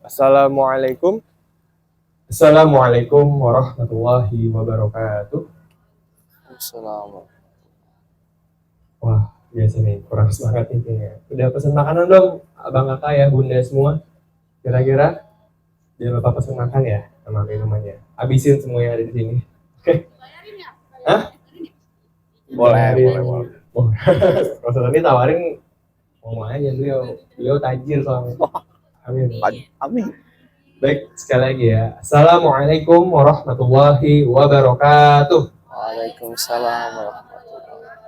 Assalamualaikum. Assalamualaikum warahmatullahi wabarakatuh. Assalamualaikum. Wah, biasa nih, kurang semangat nih kayaknya. Udah pesen makanan dong, abang kakak ya, bunda semua. Kira-kira, jangan lupa pesen makan ya, sama minumannya. Habisin semua yang ada di sini. Oke? Hah? Boleh. Oh, kalau tadi tawarin, ngomong aja beliau tajir soalnya. Amin. Amin. Baik, sekali lagi ya. Assalamualaikum warahmatullahi wabarakatuh. Waalaikumsalam warahmatullahi.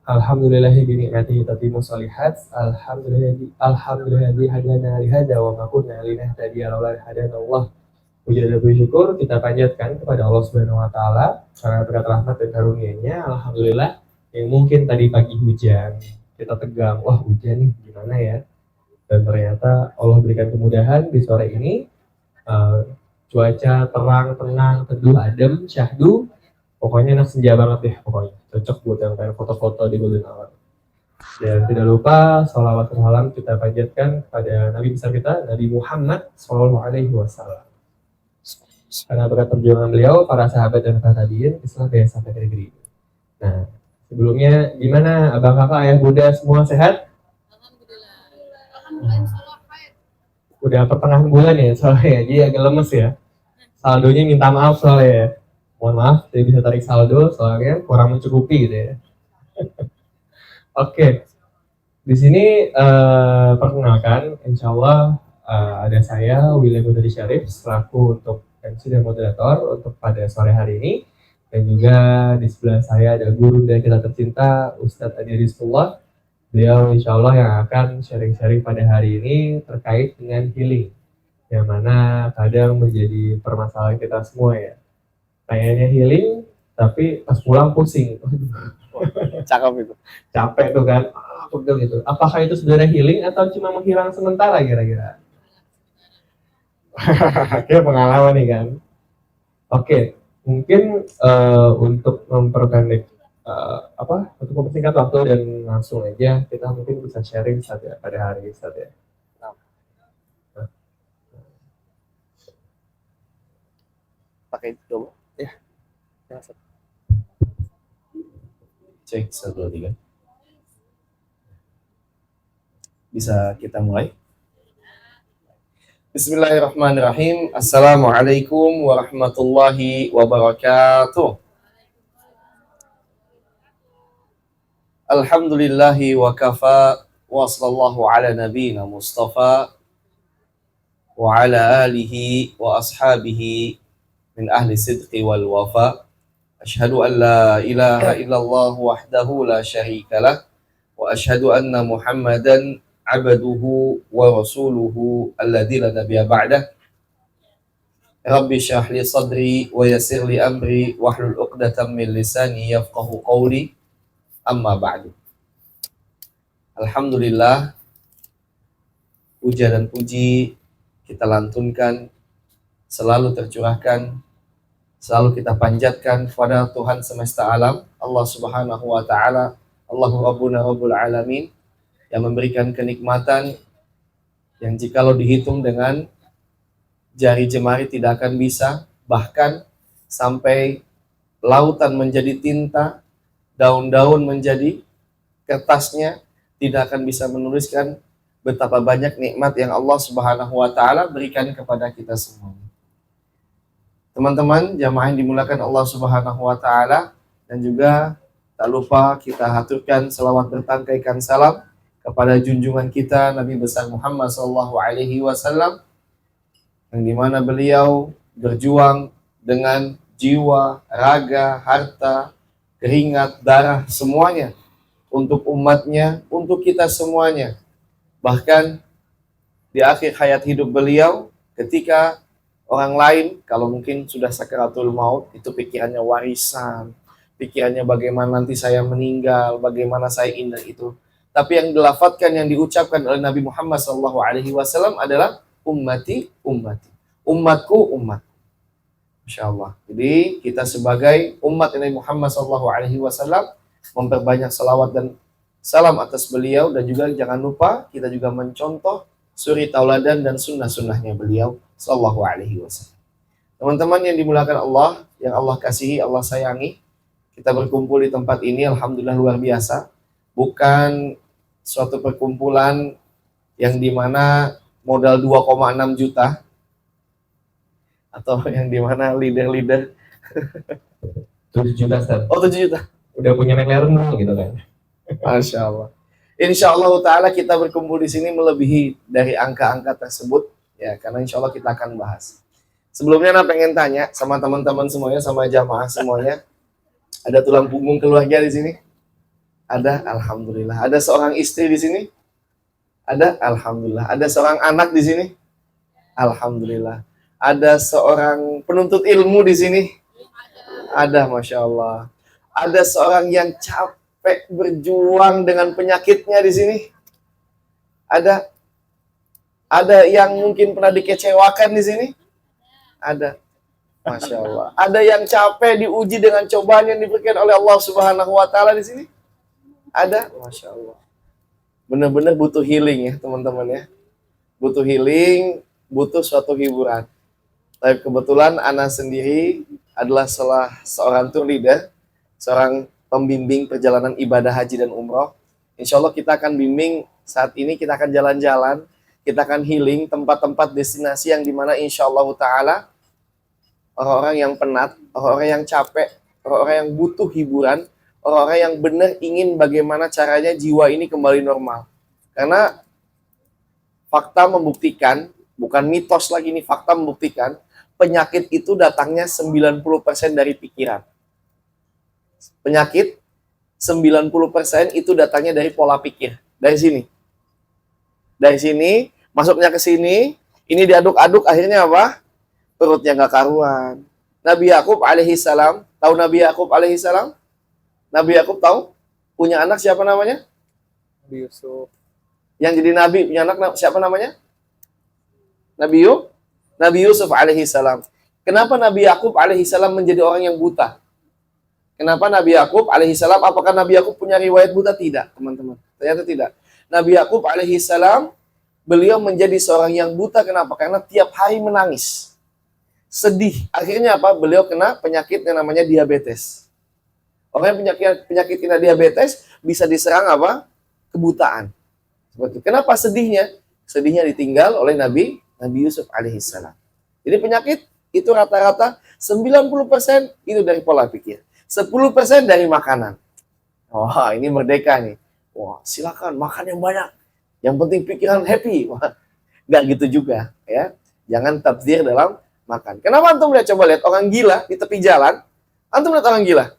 Alhamdulillahi binikmatihi tatimmu shalihat. Alhamdulillahi hadana lihada wa ma kunna linahtadiya laula hadana Allah. Puji dan bersyukur kita panjatkan kepada Allah Subhanahu wa taala karena berkat rahmat dan karunia-Nya. Alhamdulillah yang mungkin tadi pagi hujan, kita tegang, wah hujan nih gimana ya? Dan ternyata Allah berikan kemudahan di sore ini. Cuaca terang, tenang, teduh, adem, syahdu. Pokoknya enak senja banget deh pokoknya. Cocok buat yang pengen foto-foto di Golden Hour. Dan tidak lupa sholawat dan salam kita panjatkan kepada Nabi besar kita, Nabi Muhammad SAW. Karena berkat perjuangan beliau, para sahabat dan para tabiin, Islam yang sampai ke negeri. Nah, sebelumnya gimana abang kakak, ayah bunda semua sehat? Alhamdulillah. Udah pertengahan bulan ya soalnya, jadi agak lemes ya. Saldonya minta maaf soalnya ya. Mohon maaf, saya bisa tarik saldo soalnya kurang mencukupi gitu ya. Oke, di sini perkenalkan, insya Allah ada saya William Putri Syarif selaku untuk MC dan moderator untuk pada sore hari ini, dan juga di sebelah saya ada guru dan kita tercinta Ustadz Adi Rizqullah. Beliau insya Allah yang akan sharing-sharing pada hari ini terkait dengan healing, yang mana kadang menjadi permasalahan kita semua ya. Kayaknya healing, tapi pas pulang pusing. Cakep itu. Capek tuh kan, pegel gitu. Apakah itu sebenarnya healing atau cuma menghilang sementara kira-kira? Kayak pengalaman nih kan. Oke, mungkin untuk memperpendek untuk mempersingkat waktu dan langsung aja kita mungkin bisa sharing saja pada hari ini saja. Pakai itu dulu. Ya. Cek 1, 2, 3. Bisa kita mulai? Bismillahirrahmanirrahim. Assalamualaikum warahmatullahi wabarakatuh. Alhamdulillahi wa kafa wa sallallahu ala nabiyina Mustafa wa ala alihi wa ashabihi min ahli sidqi wal wafa. Ashhadu an la ilaha illallah wahdahu la syarika lah wa ashhadu anna Muhammadan abduhu wa rasuluhu alladzi la nabiyya ba'dah. Rabbi shrah li sadri wa yassir li amri wahlul 'uqdatam min lisani yafqahu qawli. Amma ba'du. Alhamdulillah, puja dan puji kita lantunkan, selalu tercurahkan, selalu kita panjatkan kepada Tuhan semesta alam, Allah Subhanahu wa taala, Allahu Rabbuna Rabbul Alamin, yang memberikan kenikmatan yang jikalau dihitung dengan jari jemari tidak akan bisa, bahkan sampai lautan menjadi tinta, daun-daun menjadi kertasnya, tidak akan bisa menuliskan betapa banyak nikmat yang Allah Subhanahu wa taala berikan kepada kita semua. Teman-teman jamaah yang dimuliakan Allah Subhanahu wa taala, dan juga tak lupa kita haturkan selawat bertangkaikan salam kepada junjungan kita Nabi besar Muhammad SAW, yang dimana beliau berjuang dengan jiwa, raga, harta, keringat, darah, semuanya untuk umatnya, untuk kita semuanya. Bahkan di akhir hayat hidup beliau, ketika orang lain kalau mungkin sudah sakaratul maut, itu pikirannya warisan, pikirannya bagaimana nanti saya meninggal, bagaimana saya indah itu. Tapi yang dilafatkan, yang diucapkan oleh Nabi Muhammad SAW adalah ummati, ummati, umatku, umat. Masya Allah. Jadi kita sebagai umat Nabi Muhammad SAW memperbanyak salawat dan salam atas beliau, dan juga jangan lupa kita juga mencontoh suri tauladan dan sunnah-sunnahnya beliau sallallahu alaihi wasallam. Teman-teman yang dimuliakan Allah, yang Allah kasihi, Allah sayangi, kita berkumpul di tempat ini alhamdulillah luar biasa. Bukan suatu perkumpulan yang dimana modal 2,6 juta atau yang dimana leader-leader 7 juta Ustaz. oh 7 juta. Udah punya McLaren dulu gitu kan. Masya Allah. Insya Allah Ta'ala kita berkumpul di sini melebihi dari angka-angka tersebut ya, karena insya Allah kita akan bahas. Sebelumnya Ana pengen tanya sama teman-teman semuanya, sama jamaah semuanya, ada tulang punggung keluarga di sini? Ada, alhamdulillah. Ada seorang istri di sini? Ada, alhamdulillah. Ada seorang anak di sini? Alhamdulillah. Ada seorang penuntut ilmu di sini? Ada, masya Allah. Ada seorang yang capek berjuang dengan penyakitnya di sini? Ada. Ada yang mungkin pernah dikecewakan di sini? Ada. Masya Allah. Ada yang capek diuji dengan cobaan yang diberikan oleh Allah Subhanahu wa Ta'ala di sini? Ada. Masya Allah. Benar-benar butuh healing ya teman-teman ya. Butuh healing, butuh suatu hiburan. Tapi kebetulan Ana sendiri adalah seorang tour leader, seorang pembimbing perjalanan ibadah haji dan umroh. Insya Allah kita akan bimbing saat ini, kita akan jalan-jalan, kita akan healing tempat-tempat destinasi yang dimana insya Allah Ta'ala orang-orang yang penat, orang-orang yang capek, orang-orang yang butuh hiburan, orang-orang yang benar ingin bagaimana caranya jiwa ini kembali normal. Karena fakta membuktikan, bukan mitos lagi ini, fakta membuktikan penyakit itu datangnya 90% dari pikiran. Penyakit 90% itu datangnya dari pola pikir. Dari sini. Dari sini, masuknya ke sini, ini diaduk-aduk, akhirnya apa? Perutnya nggak karuan. Nabi Yakub alaihissalam, tahu Nabi Yakub alaihissalam? Nabi Yakub tahu? Punya anak siapa namanya? Nabi Yusuf. Yang jadi nabi punya anak siapa namanya? Nabi Yusuf alaihissalam. Kenapa Nabi Yakub alaihissalam menjadi orang yang buta? Kenapa Nabi Yakub alaihissalam? Apakah Nabi Yakub punya riwayat buta? Tidak, teman-teman. Ternyata tidak. Nabi Yakub alaihissalam, beliau menjadi seorang yang buta. Kenapa? Karena tiap hari menangis, sedih. Akhirnya apa? Beliau kena penyakit yang namanya diabetes. Orang yang penyakit kena diabetes bisa diserang apa? Kebutaan. Seperti itu. Kenapa sedihnya? Sedihnya ditinggal oleh Nabi Yusuf alaihissalam. Jadi penyakit itu rata-rata 90% itu dari pola pikir. 10% dari makanan. Wah, ini merdeka nih. Wah, silakan makan yang banyak. Yang penting pikiran happy. Wah, nggak gitu juga ya. Jangan tabdzir dalam makan. Kenapa antum coba lihat orang gila di tepi jalan? Antum lihat orang gila,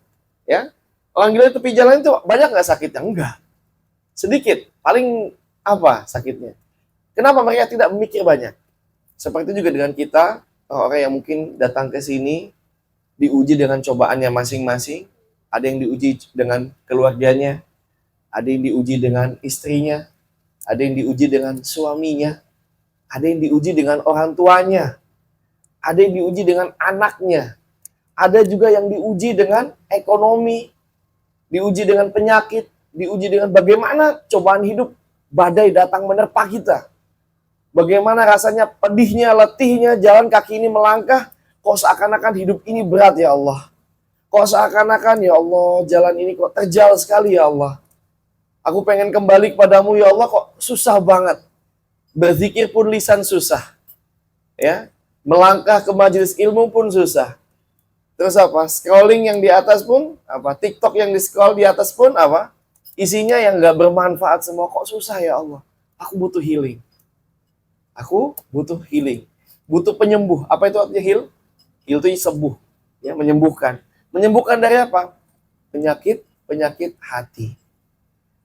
ya? Orang gila di tepi jalan itu banyak nggak sakitnya? Enggak. Sedikit. Paling apa sakitnya? Kenapa mereka tidak memikir banyak? Seperti juga dengan kita, orang yang mungkin datang ke sini diuji dengan cobaannya masing-masing. Ada yang diuji dengan keluarganya, ada yang diuji dengan istrinya, ada yang diuji dengan suaminya, ada yang diuji dengan orang tuanya, ada yang diuji dengan anaknya, ada juga yang diuji dengan ekonomi, diuji dengan penyakit, diuji dengan bagaimana cobaan hidup, badai datang menerpa kita. Bagaimana rasanya pedihnya, letihnya, jalan kaki ini melangkah, kok seakan-akan hidup ini berat ya Allah. Kok seakan-akan ya Allah, jalan ini kok terjal sekali ya Allah. Aku pengen kembali kepadamu ya Allah, kok susah banget. Berzikir pun lisan susah. Ya, melangkah ke majelis ilmu pun susah. Terus apa? Scrolling yang di atas pun apa? TikTok yang di scroll di atas pun apa? Isinya yang nggak bermanfaat semua. Kok susah ya Allah? Aku butuh healing. Aku butuh healing. Butuh penyembuh. Apa itu artinya heal? Heal itu sembuh. Ya, menyembuhkan. Menyembuhkan dari apa? Penyakit hati.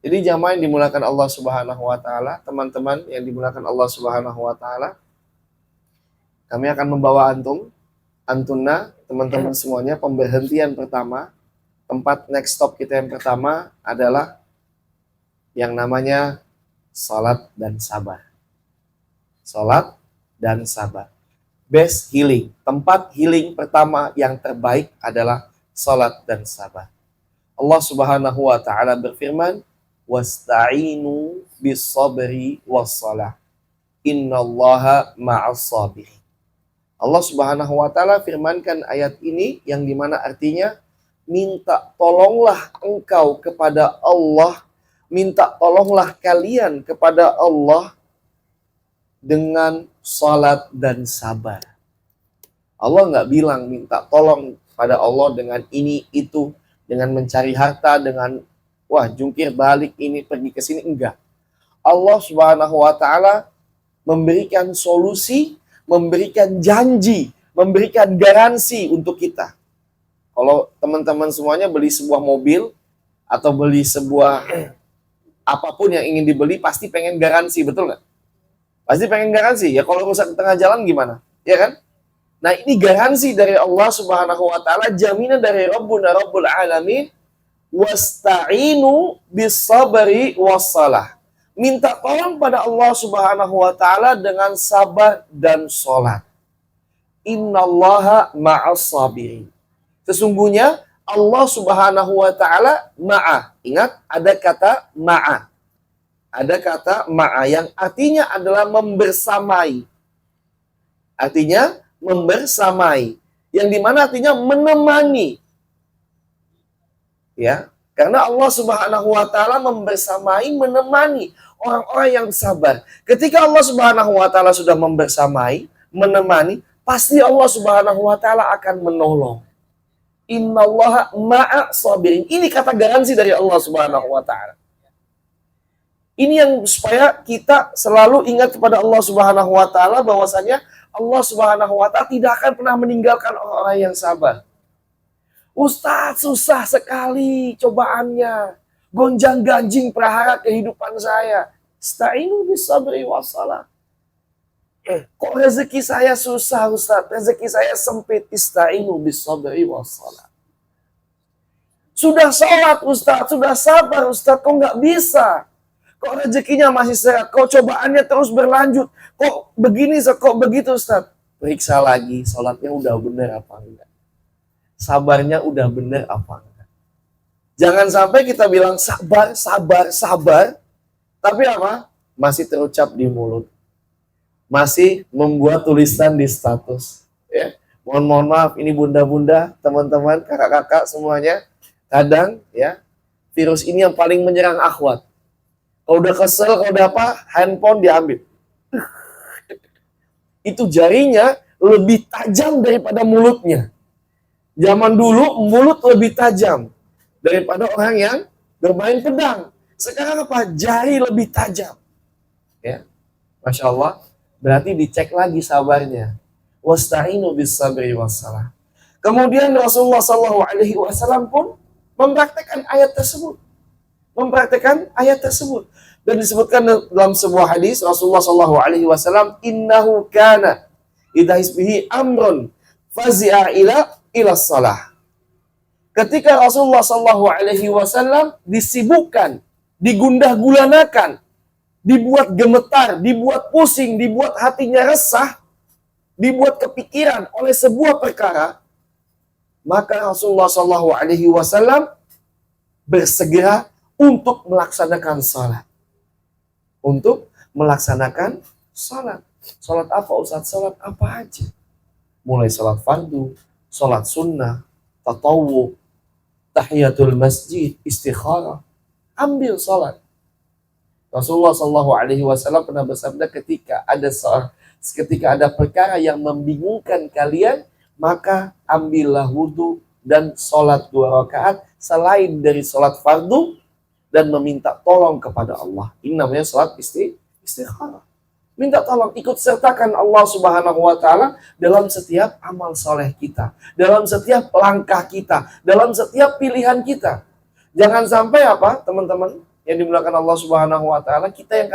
Jadi jamaah yang dimuliakan Allah Subhanahu wa taala, teman-teman yang dimuliakan Allah Subhanahu wa taala, kami akan membawa antunna, teman-teman semuanya, pemberhentian pertama, tempat next stop kita yang pertama adalah yang namanya salat dan sabar. Salat dan sabar. Best healing. Tempat healing pertama yang terbaik adalah salat dan sabar. Allah Subhanahu wa taala berfirman, "Wasta'inu bis-sabri was-shalah." Innallaha ma'as sabirin. Allah Subhanahu wa taala firmankan ayat ini yang dimana artinya minta tolonglah engkau kepada Allah, minta tolonglah kalian kepada Allah dengan salat dan sabar. Allah nggak bilang minta tolong pada Allah dengan ini itu, dengan mencari harta, dengan wah jungkir balik ini pergi ke sini, enggak. Allah Subhanahu wa taala memberikan solusi, memberikan janji, memberikan garansi untuk kita. Kalau teman-teman semuanya beli sebuah mobil atau beli sebuah apapun yang ingin dibeli, pasti pengen garansi, betul nggak? Pasti pengen garansi. Ya kalau rusak di tengah jalan gimana? Ya kan? Nah ini garansi dari Allah Subhanahu wa taala, jaminan dari Rabbuna Rabbul Alamin, wasta'inu bis-sabri was-salah. Minta tolong pada Allah Subhanahu wa taala dengan sabar dan salat. Innallaha ma'as sabirin. Sesungguhnya Allah Subhanahu wa taala ma'a. Ingat ada kata ma'a. Ada kata ma'a yang artinya adalah membersamai. Artinya membersamai. Yang dimana artinya menemani. Ya, karena Allah Subhanahu wa taala membersamai, menemani orang-orang yang sabar. Ketika Allah Subhanahu wa taala sudah membersamai, menemani, pasti Allah Subhanahu wa taala akan menolong. Innallaha ma'a sabirin. Ini kata garansi dari Allah Subhanahu wa taala. Ini yang supaya kita selalu ingat kepada Allah Subhanahu wa taala bahwasanya Allah Subhanahu wa taala tidak akan pernah meninggalkan orang-orang yang sabar. Ustaz, susah sekali cobaannya. Gonjang-ganjing prahara kehidupan saya. Ista'inu bis-sabri was-salah. Kok rezeki saya susah, Ustaz? Rezeki saya sempit. Ista'inu bis-sabri was-salah. Sudah sholat, Ustaz. Sudah sabar, Ustaz. Kok nggak bisa? Kok rezekinya masih sehat? Kok cobaannya terus berlanjut? Kok begini, kok begitu, Ustaz? Periksa lagi, sholatnya udah bener apa enggak? Sabarnya udah bener apa enggak? Jangan sampai kita bilang sabar, sabar, sabar. Tapi apa? Masih terucap di mulut. Masih membuat tulisan di status. Ya. Mohon maaf, ini bunda-bunda, teman-teman, kakak-kakak semuanya. Kadang ya, virus ini yang paling menyerang akhwat. Kalau udah kesel, kalau udah apa, handphone diambil. Itu jarinya lebih tajam daripada mulutnya. Zaman dulu mulut lebih tajam daripada orang yang bermain pedang. Sekarang apa? Jari lebih tajam. Ya, Masya Allah. Berarti dicek lagi sabarnya. Wasta'inu bis-sabri was-salah. Kemudian Rasulullah SAW pun mempraktekkan ayat tersebut. Dan disebutkan dalam sebuah hadis Rasulullah SAW, innahu kana idza hisbihi amrun fazi'a ila salah. Ketika Rasulullah SAW disibukkan, digundah-gulanakan, dibuat gemetar, dibuat pusing, dibuat hatinya resah, dibuat kepikiran oleh sebuah perkara, maka Rasulullah SAW bersegera untuk melaksanakan salat. Untuk melaksanakan salat. Salat apa, Ustaz? Salat apa aja? Mulai salat fardu, salat sunnah, tatawwu, tahiyatul masjid, istikharah. Ambil salat. Rasulullah SAW pernah bersabda ketika ada perkara yang membingungkan kalian, maka ambillah wudhu dan salat 2 rakaat selain dari salat fardu dan meminta tolong kepada Allah. Ini namanya salat istikharah. Minta tolong, ikut sertakan Allah Subhanahu wa taala dalam setiap amal soleh kita, dalam setiap langkah kita, dalam setiap pilihan kita. Jangan sampai apa, teman-teman yang dimuliakan Allah Subhanahu wa taala, kita yang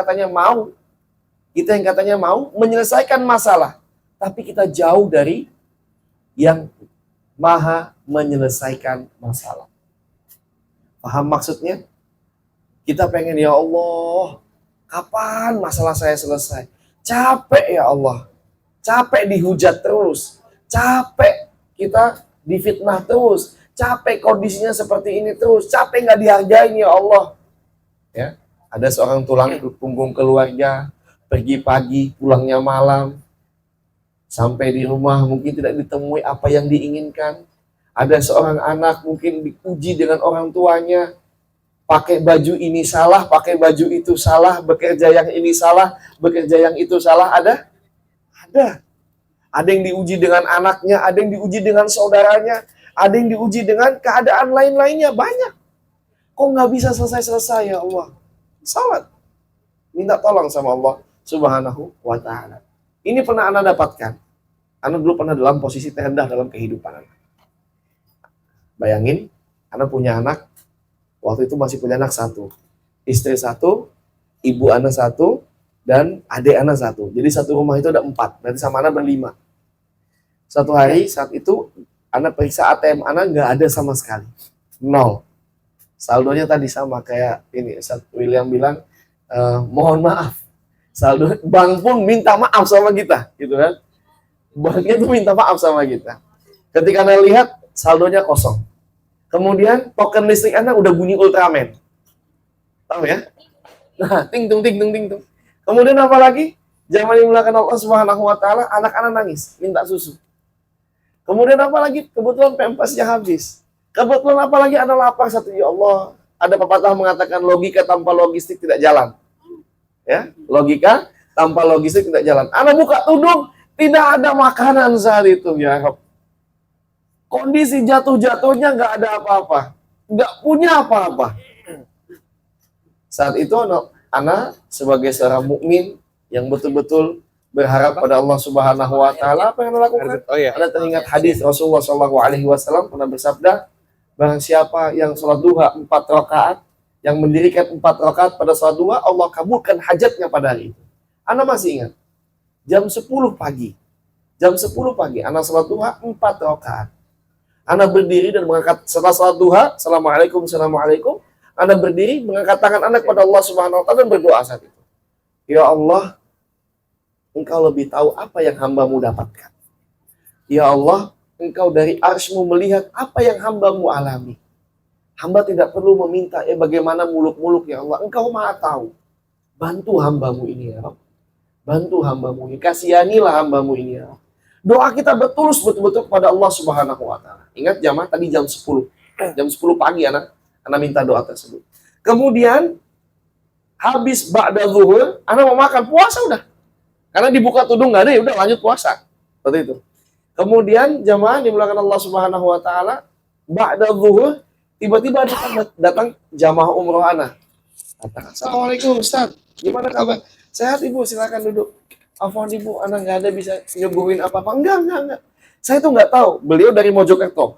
katanya mau menyelesaikan masalah, tapi kita jauh dari yang maha menyelesaikan masalah. Paham maksudnya? Kita pengen, ya Allah, kapan masalah saya selesai? Capek ya Allah. Capek dihujat terus. Capek kita difitnah terus. Capek kondisinya seperti ini terus. Capek nggak dihargain ya Allah. Ya, ada seorang tulang punggung keluarga pergi pagi, pulangnya malam, sampai di rumah mungkin tidak ditemui apa yang diinginkan. Ada seorang anak mungkin diuji dengan orang tuanya, pakai baju ini salah, pakai baju itu salah, bekerja yang ini salah, bekerja yang itu salah. Ada? Ada. Ada yang diuji dengan anaknya, ada yang diuji dengan saudaranya, ada yang diuji dengan keadaan lain-lainnya, banyak. Kok nggak bisa selesai-selesai ya Allah? Salat. Minta tolong sama Allah Subhanahu wa ta'ala. Ini pernah Anda dapatkan. Anda dulu pernah dalam posisi terendah dalam kehidupan Anda. Bayangin, Anda punya anak, waktu itu masih punya anak satu. Istri satu, ibu Anda satu, dan adik Anda satu. Jadi satu rumah itu ada 4, berarti sama Anda berlima. Satu hari, saat itu, Anda periksa ATM Anda nggak ada sama sekali. 0. Saldonya tadi sama kayak ini, William bilang, mohon maaf. Saldo bank pun minta maaf sama kita, gitu kan? Banknya tuh minta maaf sama kita. Ketika Anda lihat saldonya kosong. Kemudian token listrik Anda udah bunyi Ultraman. Tahu ya? Nah, ting tung ting tung ting tung. Kemudian apa lagi? Zaman dimulakan Allah Subhanahu wa taala, anak-anak nangis, minta susu. Kemudian apa lagi? Kebetulan pampasnya habis. Kebetulan apa lagi? Anda lapar satu, ya Allah. Ada pepatah mengatakan logika tanpa logistik tidak jalan. Ya, logika tanpa logistik tidak jalan. Anda buka tudung, tidak ada makanan saat itu, ya Rob. Kondisi jatuh-jatuhnya nggak ada apa-apa, nggak punya apa-apa. Saat itu anak sebagai seorang mukmin yang betul-betul berharap pada Allah Subhanahu wa taala, apa yang Anda lakukan? Oh ya. Anda teringat hadis Rasulullah SAW pernah bersabda, barang siapa yang sholat duha 4 rakaat, yang mendirikan 4 rakaat pada sholat duha, Allah kabulkan hajatnya pada hari itu. Anda masih ingat? Jam 10 pagi. Jam 10 pagi, Anda sholat duha 4 rakaat. Anda berdiri dan mengangkat setelah sholat duha, Assalamualaikum, Assalamualaikum. Anda berdiri, mengangkat tangan Anda kepada Allah Subhanahu wa taala dan berdoa saat itu. Ya Allah, Engkau lebih tahu apa yang hamba-Mu dapatkan. Ya Allah, Engkau dari arsy-Mu melihat apa yang hamba-Mu alami. Hamba tidak perlu meminta, bagaimana muluk-muluk ya Allah. Engkau maha tahu. Bantu hamba-Mu ini ya Allah. Bantu hamba-Mu ini. Kasihanilah hamba-Mu ini ya Allah. Doa kita bertulus betul-betul kepada Allah Subhanahu wa taala. Ingat jamaah tadi jam 10. Jam 10 pagi anak minta doa tersebut. Kemudian habis ba'da zuhur, anak mau makan, puasa udah. Karena dibuka tudung nggak ada, ya udah lanjut puasa. Seperti itu. Kemudian jamaah dimulakan Allah Subhanahu wa taala, ba'da zuhur tiba-tiba datang jamaah umroh anak. Assalamualaikum Ustaz, gimana kabar? Sehat Ibu, silakan duduk. Afwan Ibu, anak nggak ada bisa nyuguhin apa-apa. Enggak. Saya tuh nggak tahu. Beliau dari Mojokerto.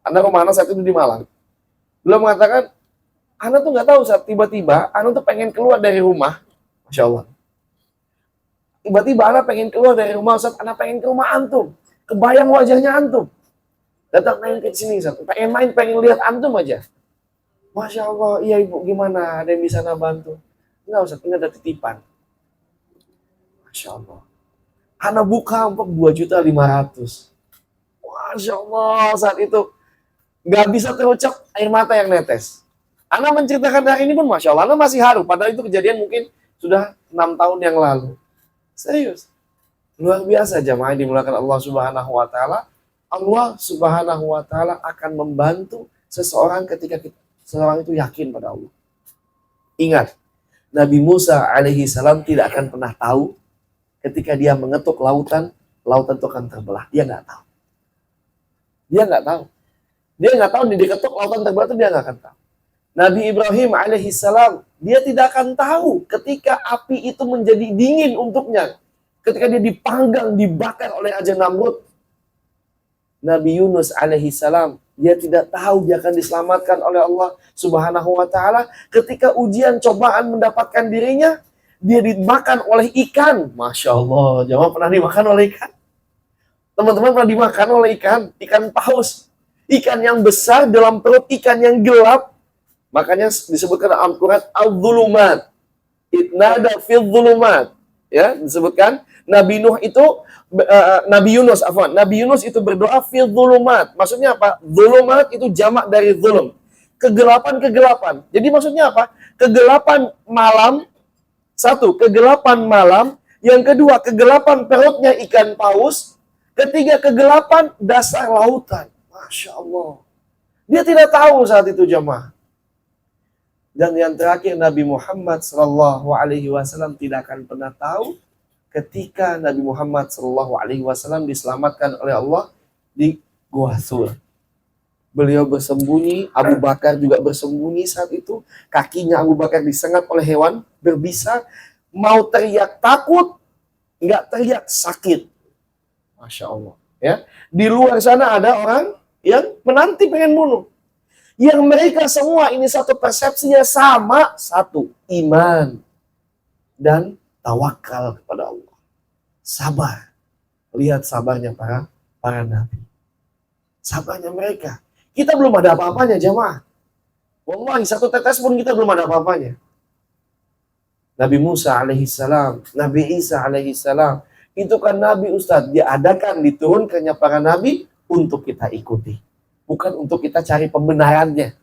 Anak rumah anak saat itu di Malang. Beliau mengatakan, anak tuh nggak tahu saat tiba-tiba anak tuh pengen keluar dari rumah. Masya Allah. Tiba-tiba anak pengen keluar dari rumah, Ustaz, anak pengen ke rumah antum. Kebayang wajahnya antum. Datang main ke sini, Ustaz. Pengen main, pengen lihat antum aja. Masya Allah, iya Ibu, gimana? Ada yang bisa anak bantu? Enggak Ustaz, ini ada titipan. Masya Allah. Anak buka amplop 2.500.000. Masya Allah, saat itu nggak bisa terucap air mata yang netes. Anak menceritakan hari ini pun Masya Allah, anak masih haru. Padahal itu kejadian mungkin sudah 6 tahun yang lalu. Serius. Luar biasa jamaah dimulakan Allah Subhanahu wa taala. Allah Subhanahu wa taala akan membantu seseorang ketika seseorang itu yakin pada Allah. Ingat, Nabi Musa alaihi salam tidak akan pernah tahu ketika dia mengetuk lautan itu akan terbelah. Dia nggak tahu. Dia nggak tahu diketuk lautan terbelah itu dia nggak akan tahu. Nabi Ibrahim alaihi salam, dia tidak akan tahu ketika api itu menjadi dingin untuknya. Ketika dia dipanggang, dibakar oleh Raja Namrud. Nabi Yunus alaihi salam, dia tidak tahu dia akan diselamatkan oleh Allah Subhanahu wa taala ketika ujian cobaan mendapatkan dirinya. Dia dimakan oleh ikan. Masya Allah, jamaah pernah dimakan oleh ikan? Teman-teman pernah dimakan oleh ikan paus. Ikan yang besar dalam perut ikan yang gelap. Makanya disebutkan dalam Al-Quran, al-dhulumat. Itnada fil dhulumat. Ya, disebutkan Nabi Yunus itu berdoa fil dhulumat. Maksudnya apa? Dhulumat itu jamak dari dhulum. Kegelapan-kegelapan. Jadi maksudnya apa? Kegelapan malam Satu, kegelapan malam. Yang kedua, kegelapan perutnya ikan paus. Ketiga, kegelapan dasar lautan. Masya Allah. Dia tidak tahu saat itu jemaah. Dan yang terakhir, Nabi Muhammad SAW tidak akan pernah tahu ketika Nabi Muhammad SAW diselamatkan oleh Allah di Gua Thur. Beliau bersembunyi, Abu Bakar juga bersembunyi saat itu. Kakinya Abu Bakar disengat oleh hewan berbisa. Mau teriak takut, nggak teriak sakit. Masya Allah. Ya. Di luar sana ada orang yang menanti pengen bunuh. Yang mereka semua ini satu persepsinya sama. Satu, iman dan tawakal kepada Allah. Sabar. Lihat sabarnya para nabi. Sabarnya mereka. Kita belum ada apa-apanya jemaah. Wallahi satu tetes pun kita belum ada apa-apanya. Nabi Musa alaihissalam, Nabi Isa alaihissalam, itu kan Nabi Ustadz, diadakan, diturunkannya para Nabi untuk kita ikuti. Bukan untuk kita cari pembenarannya.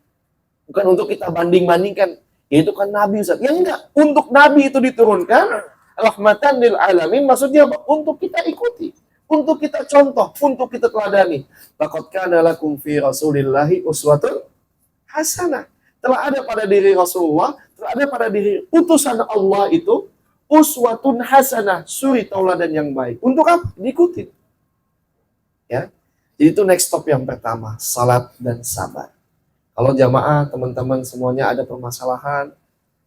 Bukan untuk kita banding-bandingkan. Ya itu kan Nabi Ustadz. Ya enggak, untuk Nabi itu diturunkan, rahmatan lil alamin, maksudnya apa? Untuk kita ikuti. Untuk kita contoh, untuk kita teladani. Laqad kana lakum fi rasulillahi uswatun hasanah. Telah ada pada diri Rasulullah, telah ada pada diri utusan Allah itu uswatun hasanah, suri tauladan yang baik. Untuk apa? Diikuti. Ya. Jadi itu next stop yang pertama, salat dan sabar. Kalau jamaah, teman-teman semuanya ada permasalahan,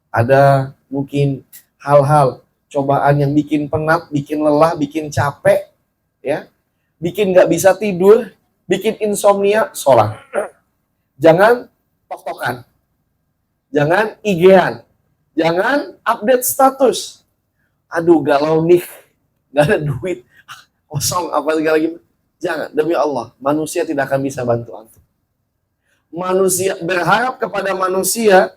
ada mungkin hal-hal cobaan yang bikin penat, bikin lelah, bikin capek, ya, bikin nggak bisa tidur, bikin insomnia, sholat. Jangan tok-tokan, jangan IG-an, jangan update status. Aduh galau nih, nggak ada duit, kosong apa segala lagi. Jangan, demi Allah, manusia tidak akan bisa bantu antum. Manusia berharap kepada manusia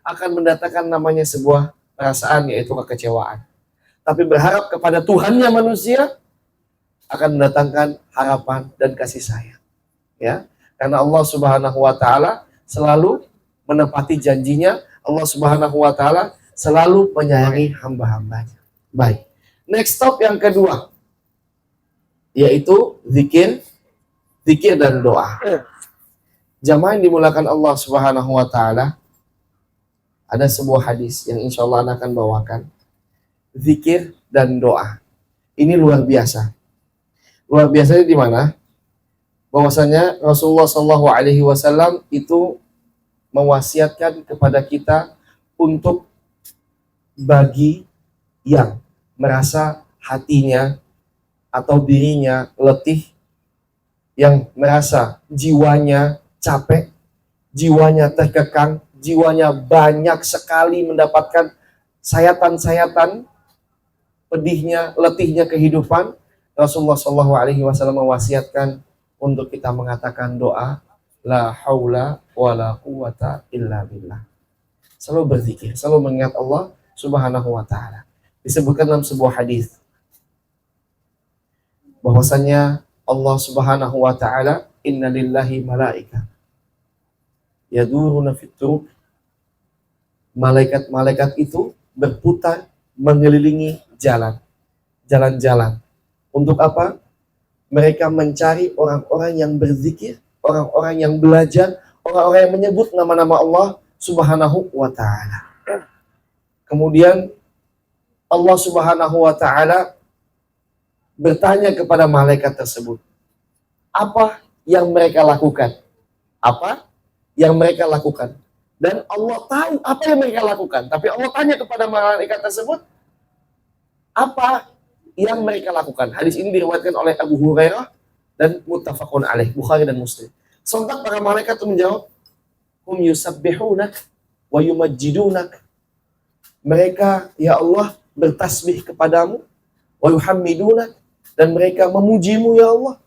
akan mendatangkan namanya sebuah perasaan, yaitu kekecewaan. Tapi berharap kepada Tuhannya manusia akan mendatangkan harapan dan kasih sayang. Ya, karena Allah Subhanahu wa taala selalu menepati janjinya, Allah Subhanahu wa taala selalu menyayangi hamba-hambanya. Baik. Next stop yang kedua, yaitu zikir dan doa. Jamaah yang dimulakan Allah Subhanahu wa taala, ada sebuah hadis yang insya Allah Anda akan bawakan. Zikir dan doa. Ini luar biasa. Luar biasanya di mana? Bahwasanya Rasulullah SAW itu mewasiatkan kepada kita untuk bagi yang merasa hatinya atau dirinya letih, yang merasa jiwanya capek, jiwanya terkekang, jiwanya banyak sekali mendapatkan sayatan-sayatan pedihnya, letihnya kehidupan. Rasulullah SAW mewasiatkan untuk kita mengatakan doa la haula wala quwata illa billah. Selalu berzikir, selalu mengingat Allah Subhanahu wa taala. Disebutkan dalam sebuah hadis bahwasanya Allah Subhanahu wa taala, inna lillahi malaika yaduruna fit turuq. Malaikat-malaikat itu berputar mengelilingi jalan-jalan. Untuk apa? Mereka mencari orang-orang yang berzikir, orang-orang yang belajar, orang-orang yang menyebut nama-nama Allah Subhanahu wa taala. Kemudian Allah Subhanahu wa taala bertanya kepada malaikat tersebut, apa yang mereka lakukan? Apa yang mereka lakukan? Dan Allah tahu apa yang mereka lakukan. Tapi Allah tanya kepada malaikat tersebut, apa yang mereka lakukan? Hadis ini diriwayatkan oleh Abu Hurairah dan muttafaqun alaih, Bukhari dan Muslim. Sontak para malaikat itu menjawab, hum yusabbihunak wa yumajjidunak. Mereka, ya Allah, bertasbih kepadamu, wa yuhammidunak, dan mereka memujimu ya Allah,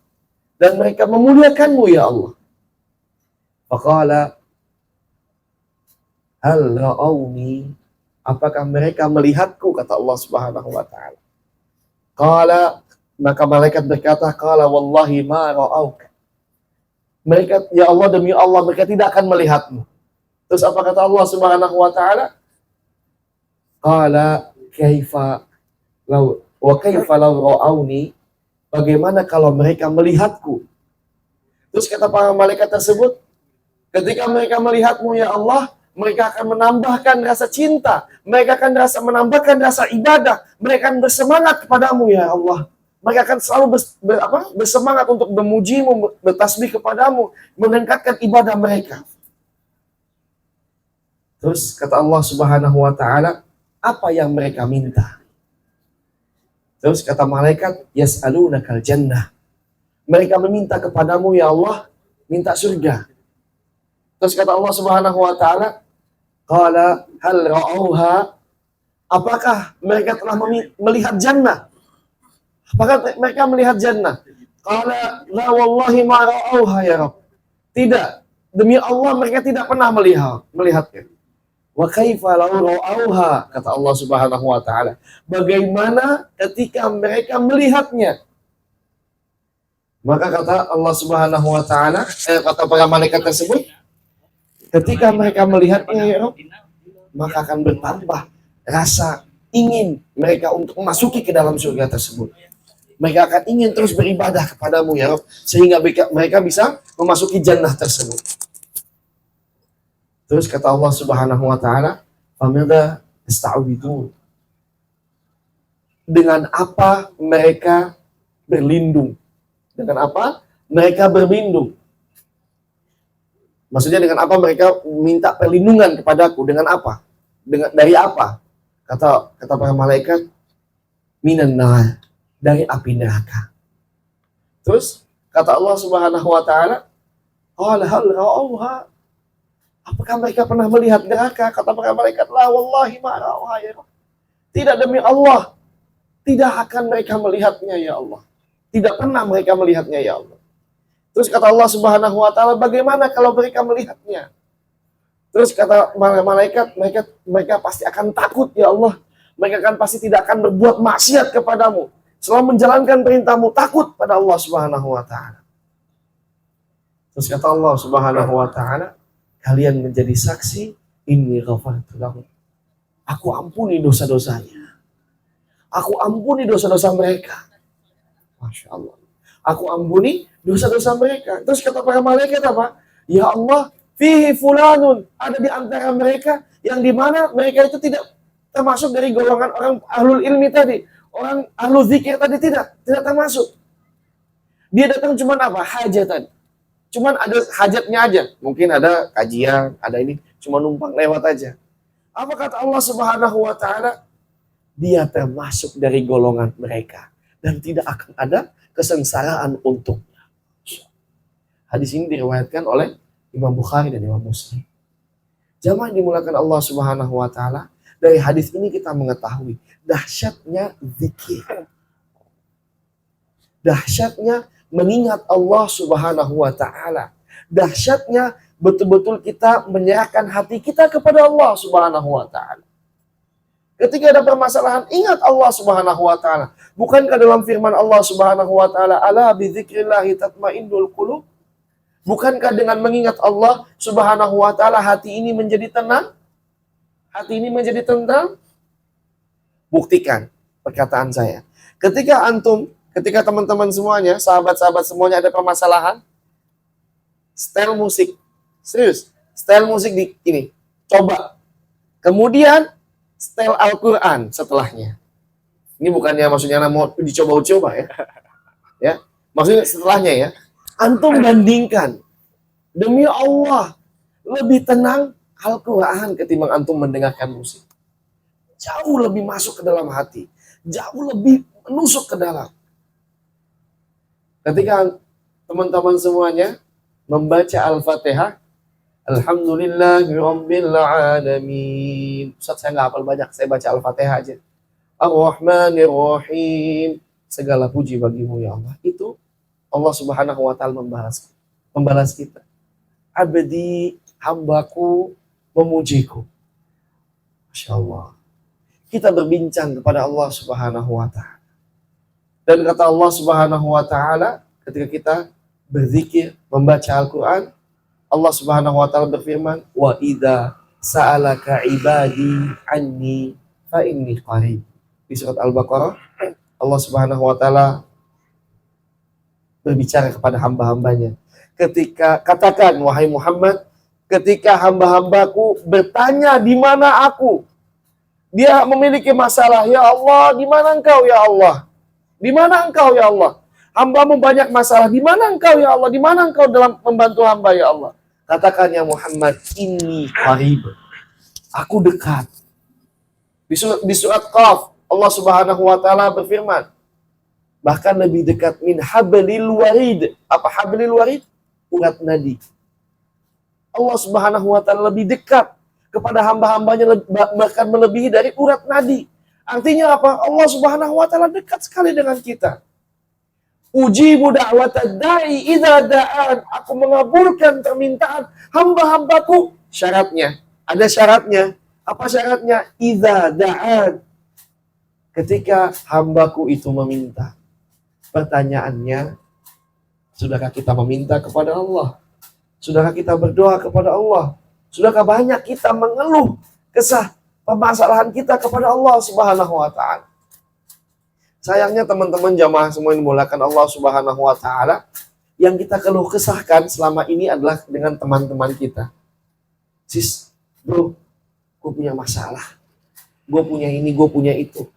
dan mereka memuliakanmu ya Allah. Faqala hal ra'awni, apakah mereka melihatku, kata Allah Subhanahu wa taala. Qala, maka malaikat berkata, qala wallahi ma ra'awka. Mereka, ya Allah, demi Allah, mereka tidak akan melihatmu. Terus apa kata Allah Subhanahu wa taala? Qala kaifa law ra'auni, bagaimana kalau mereka melihatku? Terus kata para malaikat tersebut, ketika mereka melihatmu ya Allah, mereka akan menambahkan rasa cinta, mereka akan menambahkan rasa ibadah, mereka akan bersemangat kepadamu ya Allah. Mereka akan selalu bersemangat untuk memujimu, bertasbih kepadamu, meningkatkan ibadah mereka. Terus kata Allah Subhanahu wa taala, apa yang mereka minta? Terus kata malaikat, yas'alunakal jannah. Mereka meminta kepadamu ya Allah, minta surga. Terus kata Allah Subhanahu wa taala, qala hal ra'auha, apakah mereka telah melihat jannah? Apakah mereka melihat jannah? Qala la wallahi ma ra'auha ya Rabb. Tidak, demi Allah mereka tidak pernah melihatnya. Wa kaifa law ra'auha, kata Allah Subhanahu wa taala, bagaimana ketika mereka melihatnya? Maka kata Allah Subhanahu wa taala, kata para malaikat tersebut, ketika mereka melihatnya ya Rabb, maka akan bertambah rasa ingin mereka untuk memasuki ke dalam surga tersebut. Mereka akan ingin terus beribadah kepadamu ya Rabb, sehingga mereka bisa memasuki jannah tersebut. Terus kata Allah Subhanahu wa taala, "Famadza tasta'udun?" Dengan apa mereka berlindung? Dengan apa mereka berlindung? Maksudnya dengan apa mereka minta perlindungan kepadaku? Dengan apa? Dari apa? Kata para malaikat, minan nar, dari api neraka. Terus kata Allah Subhanahu wa taala, qala hal ra'auha, apakah mereka pernah melihat neraka? Kata para malaikat, la wallahi ma ra'auha ya Rabb. Tidak, demi Allah, tidak akan mereka melihatnya ya Allah. Tidak pernah mereka melihatnya ya Allah. Terus kata Allah Subhanahu wa taala, bagaimana kalau mereka melihatnya? Terus kata malaikat, mereka pasti akan takut ya Allah. Mereka akan pasti tidak akan berbuat maksiat kepadamu. Selalu menjalankan perintahmu, takut pada Allah Subhanahu wa taala. Terus kata Allah Subhanahu wa taala, kalian menjadi saksi, inni ghafartu lahum. Aku ampuni dosa-dosanya. Aku ampuni dosa-dosa mereka. Masya Allah. Aku ampuni dosa-dosa mereka. Terus kata para malaikat apa? Ya Allah, fihi fulanun, ada di antara mereka yang dimana mereka itu tidak termasuk dari golongan orang ahlul ilmi tadi, orang ahlul zikir tadi, tidak termasuk. Dia datang cuman apa? Hajatan. Cuman ada hajatnya aja. Mungkin ada kajian, ada ini, cuma numpang lewat aja. Apa kata Allah Subhanahu wa taala? Dia termasuk dari golongan mereka dan tidak akan ada kesengsaraan untuknya. Hadis ini diriwayatkan oleh Imam Bukhari dan Imam Muslim. Jamaah dimulakan Allah Subhanahu wa taala, dari hadis ini kita mengetahui dahsyatnya zikir. Dahsyatnya mengingat Allah Subhanahu wa taala. Dahsyatnya betul-betul kita menyerahkan hati kita kepada Allah Subhanahu wa taala. Ketika ada permasalahan, ingat Allah Subhanahu wa taala. Bukankah dalam firman Allah Subhanahu wa taala, ala bi dzikrillahi tatmainnul qulub? Bukankah dengan mengingat Allah Subhanahu wa taala hati ini menjadi tenang? Hati ini menjadi tenang? Buktikan perkataan saya. Ketika teman-teman semuanya, sahabat-sahabat semuanya ada permasalahan, style musik, serius, style musik di ini, coba. Kemudian style Al-Quran setelahnya. Ini bukannya maksudnya mau dicoba-coba ya. Ya, maksudnya setelahnya ya. Antum bandingkan. Demi Allah, lebih tenang Al-Quran ketimbang antum mendengarkan musik. Jauh lebih masuk ke dalam hati. Jauh lebih menusuk ke dalam. Ketika teman-teman semuanya membaca Al-Fatihah, Alhamdulillahirabbil alamin. Ustaz, saya nggak hafal banyak, saya baca Al-Fatihah aja. Ar-Rahmanir-Rahim. Segala puji bagimu ya Allah. Itu Allah Subhanahu wa taala membalas kita. Abdi, hambaku memujiku. Masya Allah. Kita berbincang kepada Allah Subhanahu wa taala. Dan kata Allah Subhanahu wa taala, ketika kita berzikir, membaca Al-Quran, Allah Subhanahu wa taala berfirman, "Wa idza sa'alaka ibadi anni fa inni qarib. Di surat Al-Baqarah Allah Subhanahu wa taala berbicara kepada hamba-hambanya. Ketika katakan wahai Muhammad, ketika hamba-hambaku bertanya di mana aku, dia memiliki masalah, ya Allah, di mana engkau ya Allah? Di mana engkau ya Allah? Hambamu banyak masalah, di mana engkau ya Allah? Di mana engkau dalam membantu hamba ya Allah? Katakan ya Muhammad, inni qarib. Aku dekat. Di surat Qaf Allah Subhanahu wa taala berfirman, bahkan lebih dekat min hablil warid. Apa hablil warid? Urat nadi. Allah Subhanahu wa taala lebih dekat kepada hamba-hambanya, bahkan melebihi dari urat nadi. Artinya apa? Allah Subhanahu wa taala dekat sekali dengan kita. Ujibu da'watad da'i idza da'an. Aku mengabulkan permintaan hamba-hambaku. Syaratnya, ada syaratnya. Apa syaratnya? Idza da'an. Ketika hambaku itu meminta. Pertanyaannya, sudahkah kita meminta kepada Allah? Sudahkah kita berdoa kepada Allah? Sudahkah banyak kita mengeluh kesah permasalahan kita kepada Allah Subhanahu wa taala? Sayangnya teman-teman jamaah semua yang dimulakan Allah Subhanahu wa taala, yang kita keluh kesahkan selama ini adalah dengan teman-teman kita. Sis, bro, gue punya masalah. Gue punya ini, gue punya itu.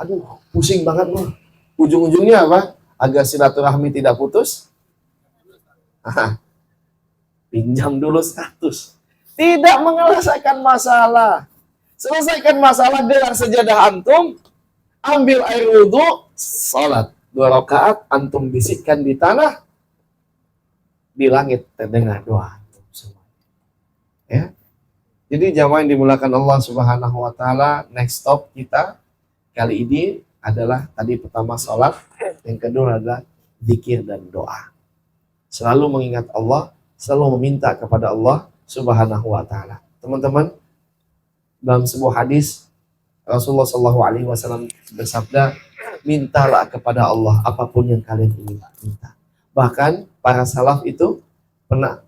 Aduh, pusing banget loh. Ujung-ujungnya apa? Agar silaturahmi tidak putus. Pinjam dulu 100. Tidak menyelesaikan masalah. Selesaikan masalah, gelar sejadah antum, ambil air wudhu, salat 2 rakaat, antum bisikkan di tanah, di langit terdengar doa antum semua. Ya. Jadi jamaah yang dimulakan Allah Subhanahu wa taala, next stop kita kali ini adalah tadi pertama salat, yang kedua adalah zikir dan doa. Selalu mengingat Allah, selalu meminta kepada Allah Subhanahu wa taala. Teman-teman, dalam sebuah hadis Rasulullah SAW bersabda, mintalah kepada Allah apapun yang kalian ingin minta. Bahkan para salaf itu pernah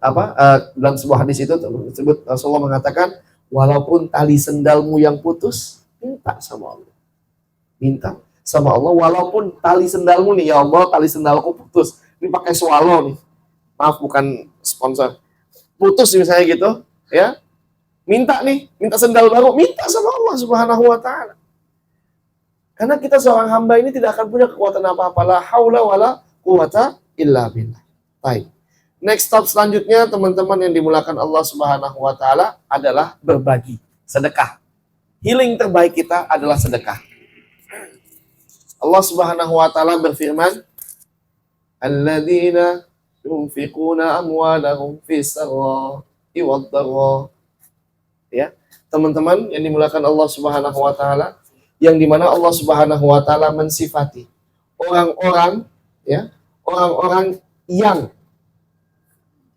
dalam sebuah hadis itu tersebut Rasulullah mengatakan, walaupun tali sendalmu yang putus, minta sama Allah. Minta sama Allah walaupun tali sendalmu nih, ya Allah, tali sendalku putus. Ini pakai swallow nih. Maaf, bukan sponsor. Putus misalnya gitu, ya. Minta sendal baru, minta sama Allah Subhanahu wa taala. Karena kita seorang hamba ini tidak akan punya kekuatan apa-apa, la haula wala quwata illa billah. Baik. Next stop selanjutnya teman-teman yang dimulakan Allah Subhanahu wa taala adalah berbagi, sedekah. Healing terbaik kita adalah sedekah. Allah Subhanahu wa taala berfirman, alladzina yunfiquna amwalahum fis sarra'i wad dharra. Ya, teman-teman yang dimulakan Allah Subhanahu wa taala, yang dimana Allah Subhanahu wa taala mensifati orang-orang, ya, orang-orang yang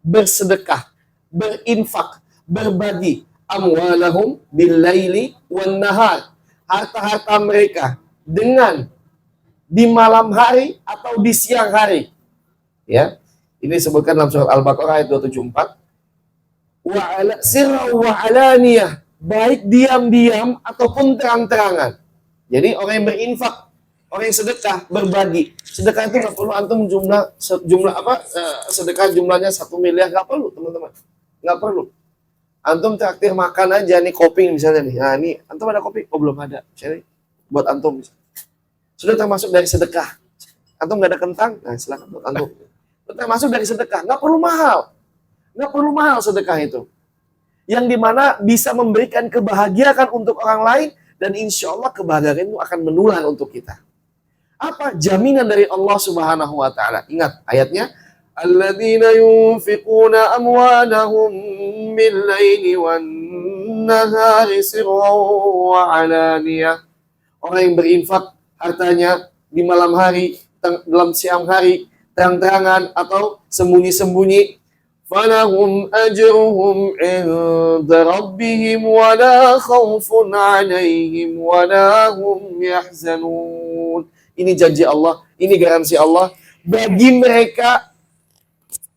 bersedekah, berinfak, berbagi amwalahum bil laili wan nahar, harta-harta mereka dengan di malam hari atau di siang hari. Ya, ini disebutkan dalam surat Al-Baqarah ayat 274. Wa ala sirra wa alaniyah, baik diam-diam ataupun terang-terangan. Jadi orang yang berinfak, orang yang sedekah, berbagi. Sedekah itu nggak perlu antum jumlah sedekah jumlahnya 1 miliar, nggak perlu teman-teman, nggak perlu. Antum traktir makan aja nih, kopi misalnya nih. Nah ini antum ada kopi? Oh belum ada. Misalnya buat antum sudah termasuk dari sedekah. Antum nggak ada kentang? Nah silakan buat antum. Termasuk dari sedekah, nggak perlu mahal. Nggak perlu mahal sedekah itu. Yang dimana bisa memberikan kebahagiaan untuk orang lain, dan insya Allah kebahagiaan itu akan menular untuk kita. Apa jaminan dari Allah Subhanahu wa taala? Ingat ayatnya, alladzina yunfiquna amwalahum bil laili wan nahari sirran wa alaniyah. Orang yang berinfak hartanya di malam hari, dalam siang hari, terang-terangan atau sembunyi-sembunyi. Falahum ajruhum 'inda rabbihim wa la khaufun 'alaihim wa la hum yahzanun. Ini janji Allah, ini garansi Allah bagi mereka,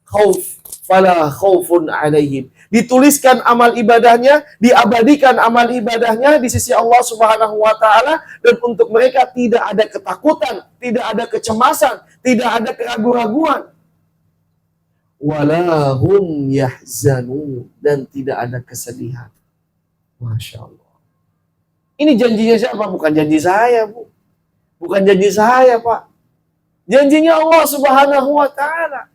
khauf, fala khaufun 'alaihim. dituliskan amal ibadahnya, diabadikan amal ibadahnya di sisi Allah Subhanahu wa taala, dan untuk mereka tidak ada ketakutan, tidak ada kecemasan, tidak ada keraguan-raguan. Wala hum yahzanun, dan tidak ada kesedihan. Masya Allah. Ini janjinya siapa? Bukan janji saya, Bu. Bukan janji saya, Pak. Janjinya Allah Subhanahu wa taala.